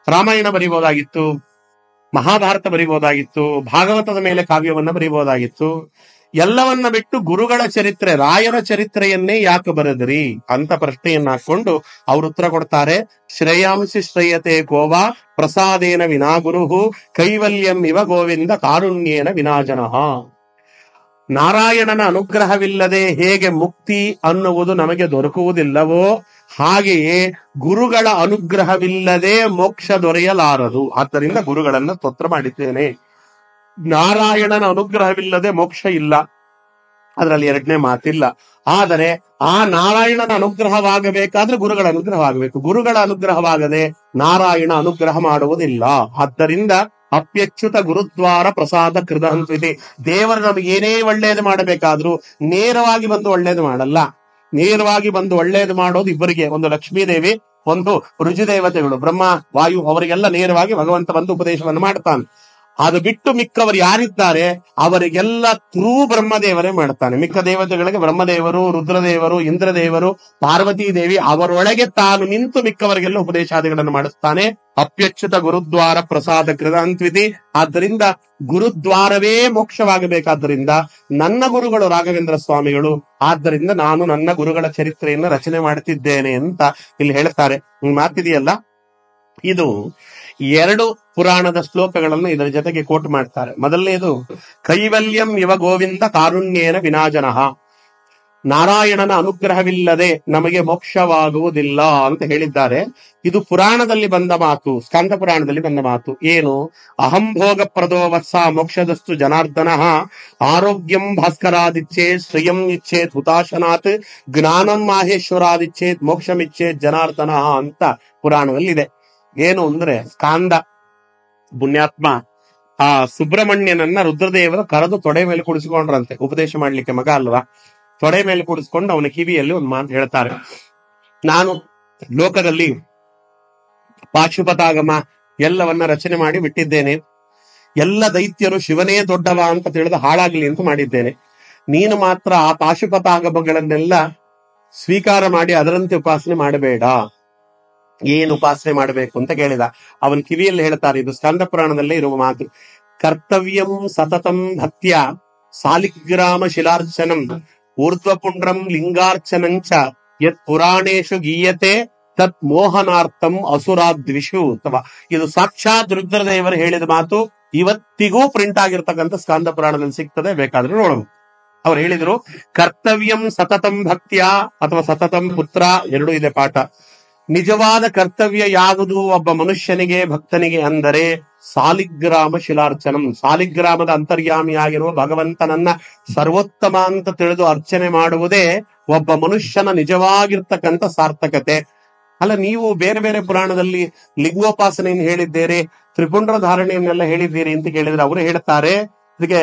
S1: ರಾಮಾಯಣ ಬರಿಬಹುದಾಗಿತ್ತು, ಮಹಾಭಾರತ ಬರಿಬಹುದಾಗಿತ್ತು, ಭಾಗವತದ ಮೇಲೆ ಕಾವ್ಯವನ್ನ ಬರಿಬಹುದಾಗಿತ್ತು. ಎಲ್ಲವನ್ನ ಬಿಟ್ಟು ಗುರುಗಳ ಚರಿತ್ರೆ, ರಾಯರ ಚರಿತ್ರೆಯನ್ನೇ ಯಾಕೆ ಬರೆದ್ರಿ ಅಂತ ಪ್ರಶ್ನೆಯನ್ನ ಹಾಕೊಂಡು ಅವ್ರು ಉತ್ತರ ಕೊಡ್ತಾರೆ. ಶ್ರೇಯಾಂಸಿ ಶ್ರೇಯತೆ ಗೋವಾ ಪ್ರಸಾದೇನ ವಿನಾ ಗುರುಹು ಕೈವಲ್ಯಂ ಇವ ಗೋವಿಂದ ಕಾರುಣ್ಯೇನ ವಿನಾಜನಃ. ನಾರಾಯಣನ ಅನುಗ್ರಹವಿಲ್ಲದೆ ಹೇಗೆ ಮುಕ್ತಿ ಅನ್ನುವುದು ನಮಗೆ ದೊರಕುವುದಿಲ್ಲವೋ ಹಾಗೆಯೇ ಗುರುಗಳ ಅನುಗ್ರಹವಿಲ್ಲದೆ ಮೋಕ್ಷ ದೊರೆಯಲಾರದು. ಆದ್ದರಿಂದ ಗುರುಗಳನ್ನ ಸ್ತೋತ್ರ ಮಾಡಿದ್ದೇನೆ. ನಾರಾಯಣನ ಅನುಗ್ರಹವಿಲ್ಲದೆ ಮೋಕ್ಷ ಇಲ್ಲ. ಅದರಲ್ಲಿ ಎರಡನೇ ಮಾತಿಲ್ಲ. ಆದರೆ ಆ ನಾರಾಯಣನ ಅನುಗ್ರಹವಾಗಬೇಕಾದ್ರೆ ಗುರುಗಳ ಅನುಗ್ರಹವಾಗಬೇಕು. ಗುರುಗಳ ಅನುಗ್ರಹವಾಗದೆ ನಾರಾಯಣ ಅನುಗ್ರಹ ಮಾಡುವುದಿಲ್ಲ. ಆದ್ದರಿಂದ ಅಪ್ಯಚ್ಯುತ ಗುರುದ್ವಾರ ಪ್ರಸಾದ ಕೃತಂತ್ವಿತಿ. ದೇವರು ನಮಗೆ ಏನೇ ಒಳ್ಳೇದು ಮಾಡಬೇಕಾದ್ರೂ ನೇರವಾಗಿ ಬಂದು ಒಳ್ಳೇದು ಮಾಡಲ್ಲ. ನೇರವಾಗಿ ಬಂದು ಒಳ್ಳೇದು ಮಾಡೋದು ಇಬ್ಬರಿಗೆ, ಒಂದು ಲಕ್ಷ್ಮೀದೇವಿ, ಒಂದು ರುಜುದೇವತೆಗಳು ಬ್ರಹ್ಮ ವಾಯು, ಅವರಿಗೆಲ್ಲ ನೇರವಾಗಿ ಭಗವಂತ ಬಂದು ಉಪದೇಶವನ್ನು ಮಾಡ್ತಾನೆ. ಅದು ಬಿಟ್ಟು ಮಿಕ್ಕವರು ಯಾರಿದ್ದಾರೆ ಅವರಿಗೆಲ್ಲ ಥ್ರೂ ಬ್ರಹ್ಮದೇವರೇ ಮಾಡ್ತಾನೆ. ಮಿಕ್ಕ ದೇವತೆಗಳಿಗೆ ಬ್ರಹ್ಮದೇವರು, ರುದ್ರದೇವರು, ಇಂದ್ರದೇವರು, ಪಾರ್ವತೀ ದೇವಿ ಅವರೊಳಗೆ ತಾನು ನಿಂತು ಮಿಕ್ಕವರಿಗೆಲ್ಲ ಉಪದೇಶಾದಿಗಳನ್ನು ಮಾಡಿಸ್ತಾನೆ. ಅಪ್ಯಚ್ಯುತ ಗುರುದ್ವಾರ ಪ್ರಸಾದ ಕೃತಾಂತ್ವಿತಿ. ಆದ್ದರಿಂದ ಗುರುದ್ವಾರವೇ ಮೋಕ್ಷವಾಗಬೇಕಾದ್ದರಿಂದ ನನ್ನ ಗುರುಗಳು ರಾಘವೇಂದ್ರ ಸ್ವಾಮಿಗಳು, ಆದ್ದರಿಂದ ನಾನು ನನ್ನ ಗುರುಗಳ ಚರಿತ್ರೆಯನ್ನು ರಚನೆ ಮಾಡುತ್ತಿದ್ದೇನೆ ಅಂತ ಇಲ್ಲಿ ಹೇಳ್ತಾರೆ. ಈ ಮಾತಿದೆಯಲ್ಲ, ಇದು 2 ಪುರಾಣದ ಶ್ಲೋಕಗಳನ್ನು ಇದರ ಜೊತೆಗೆ ಕೋಟ್ ಮಾಡ್ತಾರೆ. ಮೊದಲನೇದು ಕೈವಲ್ಯಂ ಇವ ಗೋವಿಂದ ಕಾರುಣ್ಯೇನ ವಿನಾಜನಃ. ನಾರಾಯಣನ ಅನುಗ್ರಹವಿಲ್ಲದೆ ನಮಗೆ ಮೋಕ್ಷವಾಗುವುದಿಲ್ಲ ಅಂತ ಹೇಳಿದ್ದಾರೆ. ಇದು ಪುರಾಣದಲ್ಲಿ ಬಂದ ಮಾತು, ಸ್ಕಂದ ಪುರಾಣದಲ್ಲಿ ಬಂದ ಮಾತು. ಏನು? ಅಹಂ ಭೋಗ ಪ್ರದೋ ವತ್ಸ ಮೋಕ್ಷದಸ್ತು ಜನಾರ್ದನಃ ಆರೋಗ್ಯಂ ಭಾಸ್ಕರಾದಿಚ್ಛೇತ್ ಶ್ರಿಯಂ ಇಚ್ಛೇತ್ ಹುತಾಶನಾಥ್ ಜ್ಞಾನಂ ಮಾಹೇಶ್ವರಾದಿಚ್ಛೇತ್ ಮೋಕ್ಷಮಿಚ್ಛೇತ್ ಜನಾರ್ದನಃ ಅಂತ ಪುರಾಣದಲ್ಲಿದೆ. ಏನು ಅಂದ್ರೆ, ಸ್ಕಾಂದ ಪುಣ್ಯಾತ್ಮ ಆ ಸುಬ್ರಹ್ಮಣ್ಯನನ್ನ ರುದ್ರದೇವರು ಕರೆದು ತೊಡೆ ಮೇಲೆ ಕುಡಿಸಿಕೊಂಡ್ರಂತೆ, ಉಪದೇಶ ಮಾಡ್ಲಿಕ್ಕೆ, ಮಗ ಅಲ್ವಾ, ತೊಡೆ ಮೇಲೆ ಕುಡಿಸ್ಕೊಂಡು ಅವನ ಕಿವಿಯಲ್ಲಿ ಒಂದು ಮಾತು ಹೇಳ್ತಾರೆ, ನಾನು ಲೋಕದಲ್ಲಿ ಪಾಶುಪತಾಗಮ ಎಲ್ಲವನ್ನ ರಚನೆ ಮಾಡಿ ಬಿಟ್ಟಿದ್ದೇನೆ. ಎಲ್ಲ ದೈತ್ಯರು ಶಿವನೇ ದೊಡ್ಡವ ಅಂತ ತಿಳಿದು ಹಾಳಾಗ್ಲಿ ಅಂತ ಮಾಡಿದ್ದೇನೆ. ನೀನು ಮಾತ್ರ ಆ ಪಾಶುಪತಾಗಮಗಳನ್ನೆಲ್ಲ ಸ್ವೀಕಾರ ಮಾಡಿ ಅದರಂತೆ ಉಪಾಸನೆ ಮಾಡಬೇಡ. ಏನು ಉಪಾಸನೆ ಮಾಡಬೇಕು ಅಂತ ಕೇಳಿದ. ಅವನ್ ಕಿವಿಯಲ್ಲಿ ಹೇಳ್ತಾರೆ, ಇದು ಸ್ಕಂದ ಪುರಾಣದಲ್ಲೇ ಇರುವ ಮಾತು, ಕರ್ತವ್ಯಂ ಸತತಂ ಭಕ್ತ್ಯ ಸಾಲಿಗ್ರಾಮ ಶಿಲಾರ್ಚನಂ ಊರ್ಧ್ವಪುಂಡ್ರಂ ಲಿಂಗಾರ್ಚನಂಚ ಯತ್ ಪುರಾಣೇಶು ಗೀಯತೆ ತತ್ ಮೋಹನಾರ್ಥಂ ಅಸುರಾದ್ವಿಷು. ಅಥವಾ ಇದು ಸಾಕ್ಷಾತ್ ರುದ್ರದೇವರು ಹೇಳಿದ ಮಾತು, ಇವತ್ತಿಗೂ ಪ್ರಿಂಟ್ ಆಗಿರ್ತಕ್ಕಂಥ ಸ್ಕಂದ ಪುರಾಣದಲ್ಲಿ ಸಿಗ್ತದೆ, ಬೇಕಾದ್ರೆ ನೋಡಬಹುದು. ಅವ್ರು ಹೇಳಿದ್ರು, ಕರ್ತವ್ಯಂ ಸತತಂ ಭಕ್ತ್ಯ ಅಥವಾ ಸತತಂ ಪುತ್ರ, ಎರಡೂ ಇದೆ ಪಾಠ. ನಿಜವಾದ ಕರ್ತವ್ಯ ಯಾವುದು ಒಬ್ಬ ಮನುಷ್ಯನಿಗೆ, ಭಕ್ತನಿಗೆ ಅಂದರೆ ಸಾಲಿಗ್ರಾಮ ಶಿಲಾರ್ಚನಂ. ಸಾಲಿಗ್ರಾಮದ ಅಂತರ್ಯಾಮಿಯಾಗಿರುವ ಭಗವಂತನನ್ನ ಸರ್ವೋತ್ತಮ ಅಂತ ತಿಳಿದು ಅರ್ಚನೆ ಮಾಡುವುದೇ ಒಬ್ಬ ಮನುಷ್ಯನ ನಿಜವಾಗಿರ್ತಕ್ಕಂಥ ಸಾರ್ಥಕತೆ. ಅಲ್ಲ, ನೀವು ಬೇರೆ ಬೇರೆ ಪುರಾಣದಲ್ಲಿ ಲಿಂಗೋಪಾಸನೆಯನ್ನು ಹೇಳಿದ್ದೀರಿ, ತ್ರಿಪುಂಡ್ರ ಧಾರಣೆಯನ್ನೆಲ್ಲ ಹೇಳಿದ್ದೀರಿ ಅಂತ ಕೇಳಿದ್ರೆ ಅವರು ಹೇಳ್ತಾರೆ, ಇದಕ್ಕೆ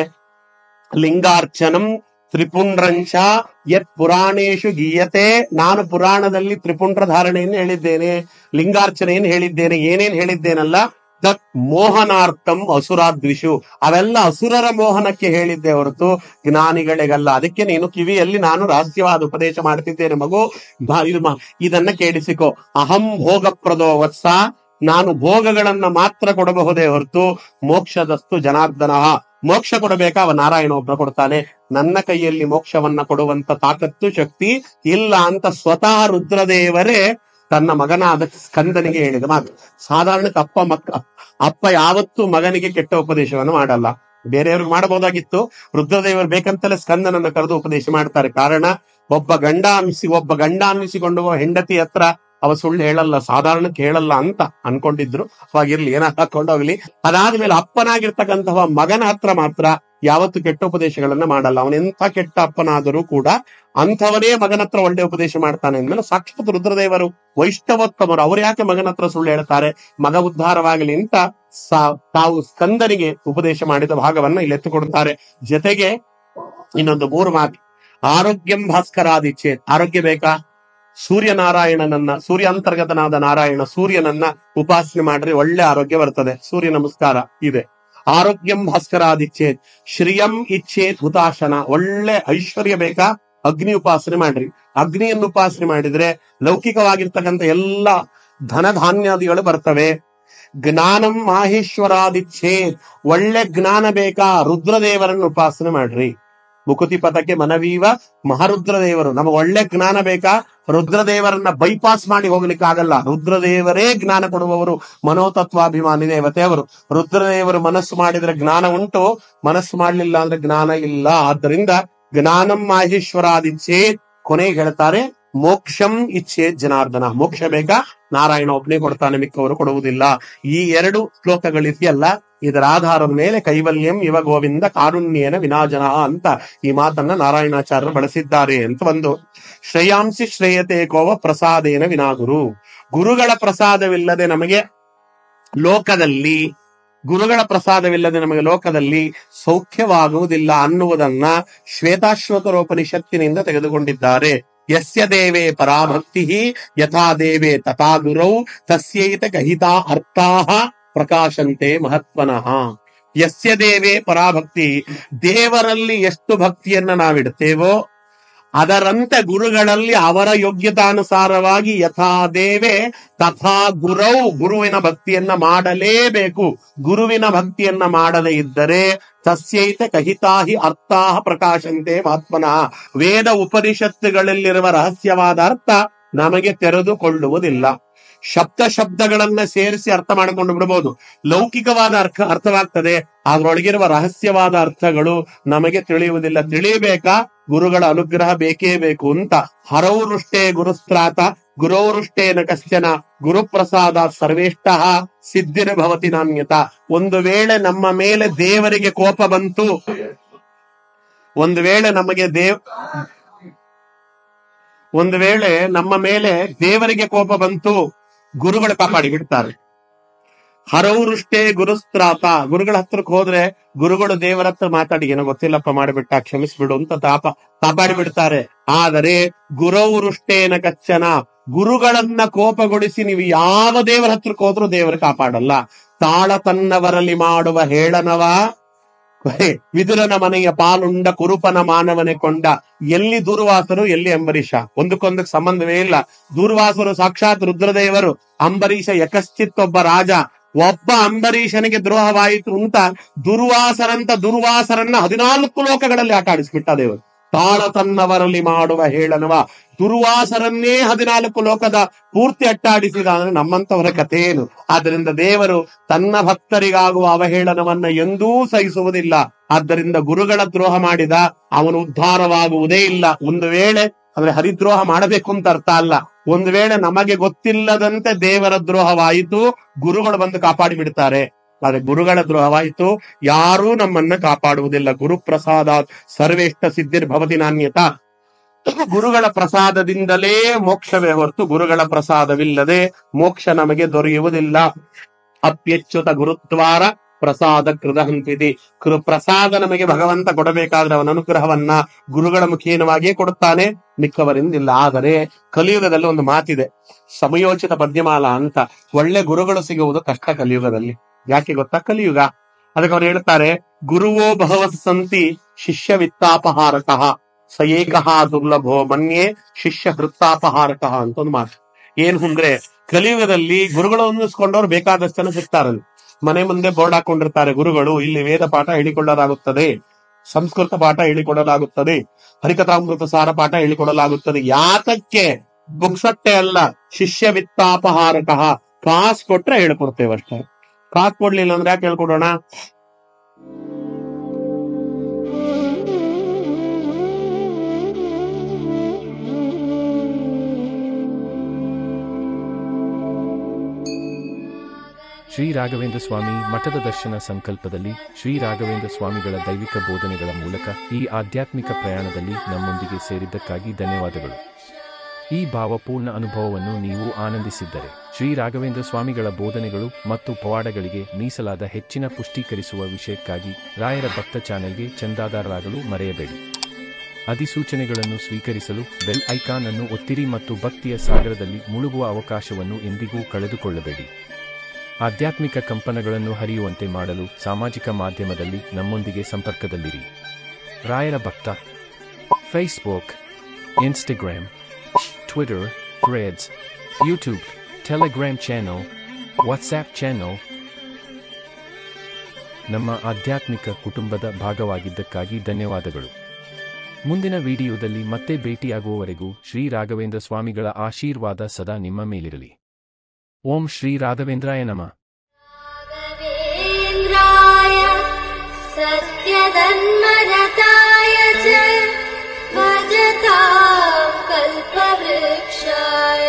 S1: ಲಿಂಗಾರ್ಚನಂ ತ್ರಿಪುಂಡ್ರಂಚ ಯತ್ ಪುರಾಣೇಶು ಗೀಯತೆ. ನಾನು ಪುರಾಣದಲ್ಲಿ ತ್ರಿಪುಂಡ್ರ ಧಾರಣೆಯನ್ನು ಹೇಳಿದ್ದೇನೆ, ಲಿಂಗಾರ್ಚನೆಯನ್ನು ಹೇಳಿದ್ದೇನೆ, ಏನೇನ್ ಹೇಳಿದ್ದೇನಲ್ಲ, ತತ್ ಮೋಹನಾರ್ಥಂ ಅಸುರಾದ್ವಿಷು. ಅವೆಲ್ಲ ಅಸುರರ ಮೋಹನಕ್ಕೆ ಹೇಳಿದ್ದೆ ಹೊರತು ಜ್ಞಾನಿಗಳಿಗಲ್ಲ. ಅದಕ್ಕೆ ನೀನು ಕಿವಿಯಲ್ಲಿ ನಾನು ರಹಸ್ಯವಾದ ಉಪದೇಶ ಮಾಡ್ತಿದ್ದೇನೆ ಮಗು, ಇದನ್ನ ಕೇಳಿಸಿಕೋ. ಅಹಂ ಭೋಗಪ್ರದೋ ವತ್ಸ, ನಾನು ಭೋಗಗಳನ್ನ ಮಾತ್ರ ಕೊಡಬಹುದೇ ಹೊರತು ಮೋಕ್ಷದಸ್ತು ಜನಾರ್ದನಃ, ಮೋಕ್ಷ ಕೊಡಬೇಕಾ ಅವ ನಾರಾಯಣ ಒಬ್ಬ ಕೊಡ್ತಾನೆ. ನನ್ನ ಕೈಯಲ್ಲಿ ಮೋಕ್ಷವನ್ನ ಕೊಡುವಂತ ತಾಕತ್ತು ಶಕ್ತಿ ಇಲ್ಲ ಅಂತ ಸ್ವತಃ ರುದ್ರದೇವರೇ ತನ್ನ ಮಗನಾದ ಸ್ಕಂದನಿಗೆ ಹೇಳಿದ ಮಾತು. ಸಾಧಾರಣಕ್ಕೆ ಅಪ್ಪ ಯಾವತ್ತೂ ಮಗನಿಗೆ ಕೆಟ್ಟ ಉಪದೇಶವನ್ನು ಮಾಡಲ್ಲ. ಬೇರೆಯವ್ರಿಗೆ ಮಾಡಬಹುದಾಗಿತ್ತು, ರುದ್ರದೇವರು ಬೇಕಂತಲೇ ಸ್ಕಂದನನ್ನು ಕರೆದು ಉಪದೇಶ ಮಾಡ್ತಾರೆ. ಕಾರಣ, ಒಬ್ಬ ಗಂಡ ಅನ್ನಿಸಿಕೊಂಡುವ ಹೆಂಡತಿ ಹತ್ರ ಅವ ಸುಳ್ಳು ಹೇಳಲ್ಲ, ಸಾಧಾರಣಕ್ಕೆ ಹೇಳಲ್ಲ ಅಂತ ಅನ್ಕೊಂಡಿದ್ರು. ಅವಾಗಿರ್ಲಿ, ಏನ ಹಾಕೊಂಡೋಗ್ಲಿ. ಅದಾದ್ಮೇಲೆ ಅಪ್ಪನಾಗಿರ್ತಕ್ಕಂತಹ ಮಗನ ಹತ್ರ ಮಾತ್ರ ಯಾವತ್ತು ಕೆಟ್ಟ ಉಪದೇಶಗಳನ್ನ ಮಾಡಲ್ಲ. ಅವನೆಂಥ ಕೆಟ್ಟ ಅಪ್ಪನಾದರೂ ಕೂಡ ಅಂಥವನೇ ಮಗನ ಹತ್ರ ಒಳ್ಳೆ ಉಪದೇಶ ಮಾಡ್ತಾನೆ ಅಂದ್ಮೇಲೆ ಸಾಕ್ಷಾತ್ ರುದ್ರದೇವರು ವೈಷ್ಣವೋತ್ತಮರು, ಅವ್ರು ಯಾಕೆ ಮಗನ ಹತ್ರ ಸುಳ್ಳು ಹೇಳ್ತಾರೆ, ಮಗ ಉದ್ಧಾರವಾಗಲಿ ಅಂತ ತಾವು ಸ್ಕಂದನಿಗೆ ಉಪದೇಶ ಮಾಡಿದ ಭಾಗವನ್ನ ಇಲ್ಲಿ ಎತ್ತುಕೊಡ್ತಾರೆ. ಜೊತೆಗೆ ಇನ್ನೊಂದು 3 ಮಾತು, ಆರೋಗ್ಯಂ ಭಾಸ್ಕರಾದಿಚ್ಛೆ. ಆರೋಗ್ಯ ಬೇಕಾ? ಸೂರ್ಯನಾರಾಯಣನನ್ನ, ಸೂರ್ಯಾಂತರ್ಗತನಾದ ನಾರಾಯಣ ಸೂರ್ಯನನ್ನ ಉಪಾಸನೆ ಮಾಡ್ರೆ ಒಳ್ಳೆ ಆರೋಗ್ಯ ಬರ್ತದೆ. ಸೂರ್ಯ ನಮಸ್ಕಾರ ಇದೆ. ಆರೋಗ್ಯಂ ಭಾಸ್ಕರಾದಿಚ್ಛೇತ್ ಶ್ರಿಯಂ ಇಚ್ಛೇತ್ ಹುತಾಶನ. ಒಳ್ಳೆ ಐಶ್ವರ್ಯ ಬೇಕಾ? ಅಗ್ನಿ ಉಪಾಸನೆ ಮಾಡ್ರಿ. ಅಗ್ನಿಯನ್ನು ಉಪಾಸನೆ ಮಾಡಿದ್ರೆ ಲೌಕಿಕವಾಗಿರ್ತಕ್ಕಂಥ ಎಲ್ಲ ಧನಧಾನ್ಯಾದಿಗಳು ಬರ್ತವೆ. ಜ್ಞಾನಂ ಮಾಹೇಶ್ವರಾದಿಚ್ಛೇತ್, ಒಳ್ಳೆ ಜ್ಞಾನ ಬೇಕಾ? ರುದ್ರದೇವರನ್ನು ಉಪಾಸನೆ ಮಾಡ್ರಿ. ಮುಕುತಿ ಪಥಕ್ಕೆ ಮನವೀವ ಮಹಾರುದ್ರದೇವರು. ನಮಗೆ ಒಳ್ಳೆ ಜ್ಞಾನ ಬೇಕಾ? ರುದ್ರದೇವರನ್ನ ಬೈಪಾಸ್ ಮಾಡಿ ಹೋಗ್ಲಿಕ್ಕೆ ಆಗಲ್ಲ. ರುದ್ರದೇವರೇ ಜ್ಞಾನ ಕೊಡುವವರು, ಮನೋತತ್ವಾಭಿಮಾನಿ ದೇವತೆ ಅವರು. ರುದ್ರದೇವರು ಮನಸ್ಸು ಮಾಡಿದ್ರೆ ಜ್ಞಾನ ಉಂಟು, ಮನಸ್ಸು ಮಾಡ್ಲಿಲ್ಲ ಅಂದ್ರೆ ಜ್ಞಾನ ಇಲ್ಲ. ಆದ್ದರಿಂದ ಜ್ಞಾನಂ ಮಾಹೇಶ್ವರಾದಿಚ್ಛೇತ್. ಕೊನೆಗೆ ಹೇಳ್ತಾರೆ, ಮೋಕ್ಷಂ ಇಚ್ಛೆ ಜನಾರ್ದನ. ಮೋಕ್ಷ ಬೇಕಾ? ನಾರಾಯಣ ಒಬ್ಬನೇ ಕೊಡ್ತಾನೆ, ಮಿಕ್ಕವರು ಕೊಡುವುದಿಲ್ಲ. ಈ 2 ಶ್ಲೋಕಗಳಿದೆಯಲ್ಲ, ಇದರ ಆಧಾರದ ಮೇಲೆ ಕೈವಲ್ಯಂ ಇವ ಗೋವಿಂದ ಕಾರುಣ್ಯೇನ ವಿನಾಜನ ಅಂತ ಈ ಮಾತನ್ನ ನಾರಾಯಣಾಚಾರ್ಯರು ಬಳಸಿದ್ದಾರೆ ಅಂತ ಒಂದು. ಶ್ರೇಯಾಂಸಿ ಶ್ರೇಯತೆ ಕೋವ ಪ್ರಸಾದೇನ ವಿನಾಗುರು. ಗುರುಗಳ ಪ್ರಸಾದವಿಲ್ಲದೆ ನಮಗೆ ಲೋಕದಲ್ಲಿ ಸೌಖ್ಯವಾಗುವುದಿಲ್ಲ ಅನ್ನುವುದನ್ನ ಶ್ವೇತಾಶ್ವತರೋಪನಿಷತ್ತಿನಿಂದ ತೆಗೆದುಕೊಂಡಿದ್ದಾರೆ. ಯಸ್ಯ ದೇವೇ ಪರಾಭಕ್ತಿ ಯಥಾ ದೇವೇ ತಥಾ ಗುರೌ ತಸ್ಯೈತ ಗಹಿತಾ ಅರ್ಥಾಃ ಪ್ರಕಾಶಂತೆ ಮಹತ್ವನಃ. ಯಸ್ಯ ದೇವೇ ಪರಾಭಕ್ತಿ, ದೇವರಲ್ಲಿ ಎಷ್ಟು ಭಕ್ತಿಯನ್ನ ನಾವಿಡ್ತೇವೋ ಅದರಂತೆ ಗುರುಗಳಲ್ಲಿ ಅವರ ಯೋಗ್ಯತಾನುಸಾರವಾಗಿ ಯಥಾ ದೇವೇ ತಥಾ ಗುರೌ, ಗುರುವಿನ ಭಕ್ತಿಯನ್ನ ಮಾಡಲೇಬೇಕು. ಗುರುವಿನ ಭಕ್ತಿಯನ್ನ ಮಾಡದೇ ಇದ್ದರೆ ತಸ್ಯೈತ ಕಹಿತಾಹಿ ಅರ್ಥಾಹ ಪ್ರಕಾಶಂತೆ ಮಹಾತ್ಮನಃ. ವೇದ ಉಪನಿಷತ್ತುಗಳಲ್ಲಿರುವ ರಹಸ್ಯವಾದ ಅರ್ಥ ನಮಗೆ ತೆರೆದುಕೊಳ್ಳುವುದಿಲ್ಲ. ಶಬ್ದಗಳನ್ನ ಸೇರಿಸಿ ಅರ್ಥ ಮಾಡಿಕೊಂಡು ಬಿಡಬಹುದು, ಲೌಕಿಕವಾದ ಅರ್ಥವಾಗ್ತದೆ. ಅದರೊಳಗಿರುವ ರಹಸ್ಯವಾದ ಅರ್ಥಗಳು ನಮಗೆ ತಿಳಿಯುವುದಿಲ್ಲ. ತಿಳಿಯಬೇಕಾ? ಗುರುಗಳ ಅನುಗ್ರಹ ಬೇಕೇ ಬೇಕು ಅಂತ. ಹರೌರುಷ್ಟೇ ಗುರುಸ್ತ್ರಾತ ಗುರೌರುಷ್ಟೇನ ಕಶ್ಚನ ಗುರುಪ್ರಸಾದ ಸರ್ವೇಷ್ಟ ಸಿದ್ಧಿರ್ಭವತಿ ನಾಣ್ಯತ. ಒಂದು ವೇಳೆ ನಮ್ಮ ಮೇಲೆ ದೇವರಿಗೆ ಕೋಪ ಬಂತು, ಒಂದು ವೇಳೆ ನಮ್ಮ ಮೇಲೆ ದೇವರಿಗೆ ಕೋಪ ಬಂತು, ಗುರುಗಳು ಕಾಪಾಡಿ ಬಿಡ್ತಾರೆ. ಹರೌರುಷ್ಟೇ ಗುರುಸ್ತ್ರಾತ, ಗುರುಗಳ ಹತ್ರಕ್ಕೆ ಹೋದ್ರೆ ಗುರುಗಳು ದೇವರ ಹತ್ರ ಮಾತಾಡಿ ಏನೋ ಗೊತ್ತಿಲ್ಲಪ್ಪ ಮಾಡಿಬಿಟ್ಟ, ಕ್ಷಮಿಸ್ಬಿಡು ಅಂತ ಕಾಪಾಡಿ ಬಿಡ್ತಾರೆ. ಆದರೆ ಗುರೌರುಷ್ಟೇನ ಕಚ್ಚನ, ಗುರುಗಳನ್ನ ಕೋಪಗೊಳಿಸಿ ನೀವು ಯಾವ ದೇವರ ಹತ್ರಕ್ಕೆ ಹೋದ್ರೂ ದೇವರು ಕಾಪಾಡಲ್ಲ. ತಾಳ ತನ್ನವರಲ್ಲಿ ಮಾಡುವ ಹೇಳನವ ವಿದುರನ ಮನೆಯ ಪಾಲುಂಡ ಕುರುಪನ ಮಾನವನೆ ಕೊಂಡ. ಎಲ್ಲಿ ದೂರ್ವಾಸರು, ಎಲ್ಲಿ ಅಂಬರೀಷ, ಒಂದಕ್ಕೊಂದಕ್ಕೆ ಸಂಬಂಧವೇ ಇಲ್ಲ. ದೂರ್ವಾಸರು ಸಾಕ್ಷಾತ್ ರುದ್ರದೇವರು, ಅಂಬರೀಷ ಯಕಶ್ಚಿತ್ ಒಬ್ಬ ರಾಜ. ಒಬ್ಬ ಅಂಬರೀಷನಿಗೆ ದ್ರೋಹವಾಯಿತು ಅಂತ ದುರ್ವಾಸರನ್ನ 14 ಲೋಕಗಳಲ್ಲಿ ಆಟ ಆಡಿಸ್ಬಿಟ್ಟ ದೇವರು. ತಾಳ ತನ್ನವರಲ್ಲಿ ಮಾಡುವ ಹೇಳನವ, ದುರ್ವಾಸರನ್ನೇ 14 ಲೋಕದ ಪೂರ್ತಿ ಅಟ್ಟಾಡಿಸಿದ ಅಂದ್ರೆ ನಮ್ಮಂತವರ ಕಥೆ ಏನು? ಆದ್ರಿಂದ ದೇವರು ತನ್ನ ಭಕ್ತರಿಗಾಗುವ ಅವಹೇಳನವನ್ನ ಎಂದೂ ಸಹಿಸುವುದಿಲ್ಲ. ಆದ್ದರಿಂದ ಗುರುಗಳ ದ್ರೋಹ ಮಾಡಿದ ಅವನು ಉದ್ಧಾರವಾಗುವುದೇ ಇಲ್ಲ. ಒಂದು ವೇಳೆ ಅಂದ್ರೆ ಹರಿದ್ರೋಹ ಮಾಡಬೇಕು ಅಂತ ಅರ್ಥ ಅಲ್ಲ. ಒಂದು ವೇಳೆ ನಮಗೆ ಗೊತ್ತಿಲ್ಲದಂತೆ ದೇವರ ದ್ರೋಹವಾಯಿತು, ಗುರುಗಳು ಬಂದು ಕಾಪಾಡಿ ಬಿಡ್ತಾರೆ. ಆದ್ರೆ ಗುರುಗಳ ದ್ರೋಹವಾಯಿತು, ಯಾರೂ ನಮ್ಮನ್ನ ಕಾಪಾಡುವುದಿಲ್ಲ. ಗುರುಪ್ರಸಾದ ಸರ್ವೇಷ್ಟ ಸಿದ್ಧಿರ್ಭವತಿ ನಾಣ್ಯತ. ಗುರುಗಳ ಪ್ರಸಾದದಿಂದಲೇ ಮೋಕ್ಷವೇ ಹೊರತು ಗುರುಗಳ ಪ್ರಸಾದವಿಲ್ಲದೆ ಮೋಕ್ಷ ನಮಗೆ ದೊರೆಯುವುದಿಲ್ಲ. ಅಪ್ಯಚ್ಯುತ ಗುರುದ್ವಾರ ಪ್ರಸಾದ ಕೃದಹಂತಿದಿ. ಪ್ರಸಾದ ನಮಗೆ ಭಗವಂತ ಕೊಡಬೇಕಾದ್ರೆ ಅವನ ಅನುಗ್ರಹವನ್ನ ಗುರುಗಳ ಮುಖೇನವಾಗಿಯೇ ಕೊಡುತ್ತಾನೆ, ಮಿಕ್ಕವರಿಂದಿಲ್ಲ. ಆದರೆ ಕಲಿಯುಗದಲ್ಲಿ ಒಂದು ಮಾತಿದೆ, ಸಮಯೋಚಿತ ಪದ್ಯಮಾಲ ಅಂತ. ಒಳ್ಳೆ ಗುರುಗಳು ಸಿಗುವುದು ಕಷ್ಟ ಕಲಿಯುಗದಲ್ಲಿ. ಯಾಕೆ ಗೊತ್ತಾ? ಕಲಿಯುಗ. ಅದಕ್ಕೆ ಅವ್ರು ಹೇಳ್ತಾರೆ, ಗುರುವೋ ಬಹವತ್ ಸಂತಿ ಶಿಷ್ಯ ವಿತ್ತಾಪಹಾರಕಃ ಸ ಏಕಃ ದುರ್ಲಭೋ ಮನ್ಯೇ ಶಿಷ್ಯ ಹೃತ್ತಾಪಹಾರಕಃ ಅಂತ ಒಂದು ಮಾತು. ಏನು ಅಂದ್ರೆ, ಕಲಿಯುಗದಲ್ಲಿ ಗುರುಗಳು ಅನ್ನಿಸ್ಕೊಂಡವ್ರು ಬೇಕಾದಷ್ಟು ಜನ ಸಿಗ್ತಾರಲ್ಲಿ. ಮನೆ ಮುಂದೆ ಬೋರ್ಡ್ ಹಾಕೊಂಡಿರ್ತಾರೆ, ಗುರುಗಳು ಇಲ್ಲಿ ವೇದ ಪಾಠ ಹೇಳಿಕೊಳ್ಳಲಾಗುತ್ತದೆ, ಸಂಸ್ಕೃತ ಪಾಠ ಹೇಳಿಕೊಡಲಾಗುತ್ತದೆ, ಹರಿಕಥಾಮೃತ ಸಾರ ಪಾಠ ಹೇಳಿಕೊಡಲಾಗುತ್ತದೆ. ಯಾತಕ್ಕೆ? ಬುಕ್ಸಟ್ಟೆ ಅಲ್ಲ, ಶಿಷ್ಯ ವಿತ್ತಾಪಹಾರಕಃ. ಕಾಸು ಕೊಟ್ರೆ ಹೇಳ್ಕೊಡ್ತೇವಷ್ಟೇ. ಕಾಸು ಕೊಡ್ಲಿಲ್ಲ ಅಂದ್ರೆ ಯಾಕೆ ಹೇಳ್ಕೊಡೋಣ?
S2: ಶ್ರೀ ರಾಘವೇಂದ್ರ ಸ್ವಾಮಿ ಮಠದ ದರ್ಶನ ಸಂಕಲ್ಪದಲ್ಲಿ ಶ್ರೀ ರಾಘವೇಂದ್ರ ಸ್ವಾಮಿಗಳ ದೈವಿಕ ಬೋಧನೆಗಳ ಮೂಲಕ ಈ ಆಧ್ಯಾತ್ಮಿಕ ಪ್ರಯಾಣದಲ್ಲಿ ನಮ್ಮೊಂದಿಗೆ ಸೇರಿದ್ದಕ್ಕಾಗಿ ಧನ್ಯವಾದಗಳು. ಈ ಭಾವಪೂರ್ಣ ಅನುಭವವನ್ನು ನೀವು ಆನಂದಿಸಿದ್ದರೆ ಶ್ರೀ ರಾಘವೇಂದ್ರ ಸ್ವಾಮಿಗಳ ಬೋಧನೆಗಳು ಮತ್ತು ಪವಾಡಗಳಿಗೆ ಮೀಸಲಾದ ಹೆಚ್ಚಿನ ಪುಷ್ಟೀಕರಿಸುವ ವಿಷಯಕ್ಕಾಗಿ ರಾಯರ ಭಕ್ತ ಚಾನೆಲ್ಗೆ ಚಂದಾದಾರರಾಗಲು ಮರೆಯಬೇಡಿ. ಅಧಿಸೂಚನೆಗಳನ್ನು ಸ್ವೀಕರಿಸಲು ಬೆಲ್ ಐಕಾನ್ ಅನ್ನು ಒತ್ತಿರಿ ಮತ್ತು ಭಕ್ತಿಯ ಸಾಗರದಲ್ಲಿ ಮುಳುಗುವ ಅವಕಾಶವನ್ನು ಎಂದಿಗೂ ಕಳೆದುಕೊಳ್ಳಬೇಡಿ. ಆಧ್ಯಾತ್ಮಿಕ ಕಂಪನಗಳನ್ನು ಹರಿಯುವಂತೆ ಮಾಡಲು ಸಾಮಾಜಿಕ ಮಾಧ್ಯಮದಲ್ಲಿ ನಮ್ಮೊಂದಿಗೆ ಸಂಪರ್ಕದಲ್ಲಿರಿ. ರಾಯರ ಭಕ್ತ Facebook, Instagram, Twitter, Threads, YouTube, Telegram channel, WhatsApp channel. ನಮ್ಮ ಆಧ್ಯಾತ್ಮಿಕ ಕುಟುಂಬದ ಭಾಗವಾಗಿದ್ದಕ್ಕಾಗಿ ಧನ್ಯವಾದಗಳು. ಮುಂದಿನ ವಿಡಿಯೋದಲ್ಲಿ ಮತ್ತೆ ಭೇಟಿಯಾಗುವವರೆಗೂ ಶ್ರೀ ರಾಘವೇಂದ್ರ ಸ್ವಾಮಿಗಳ ಆಶೀರ್ವಾದ ಸದಾ ನಿಮ್ಮ ಮೇಲಿರಲಿ. ಓಂ ಶ್ರೀ ರಾಘವೇಂದ್ರಾಯ ನಮಃ.
S3: सत्यधन्मरताय च भजतां कल्पवृक्षाय। ಶಿವಾಯ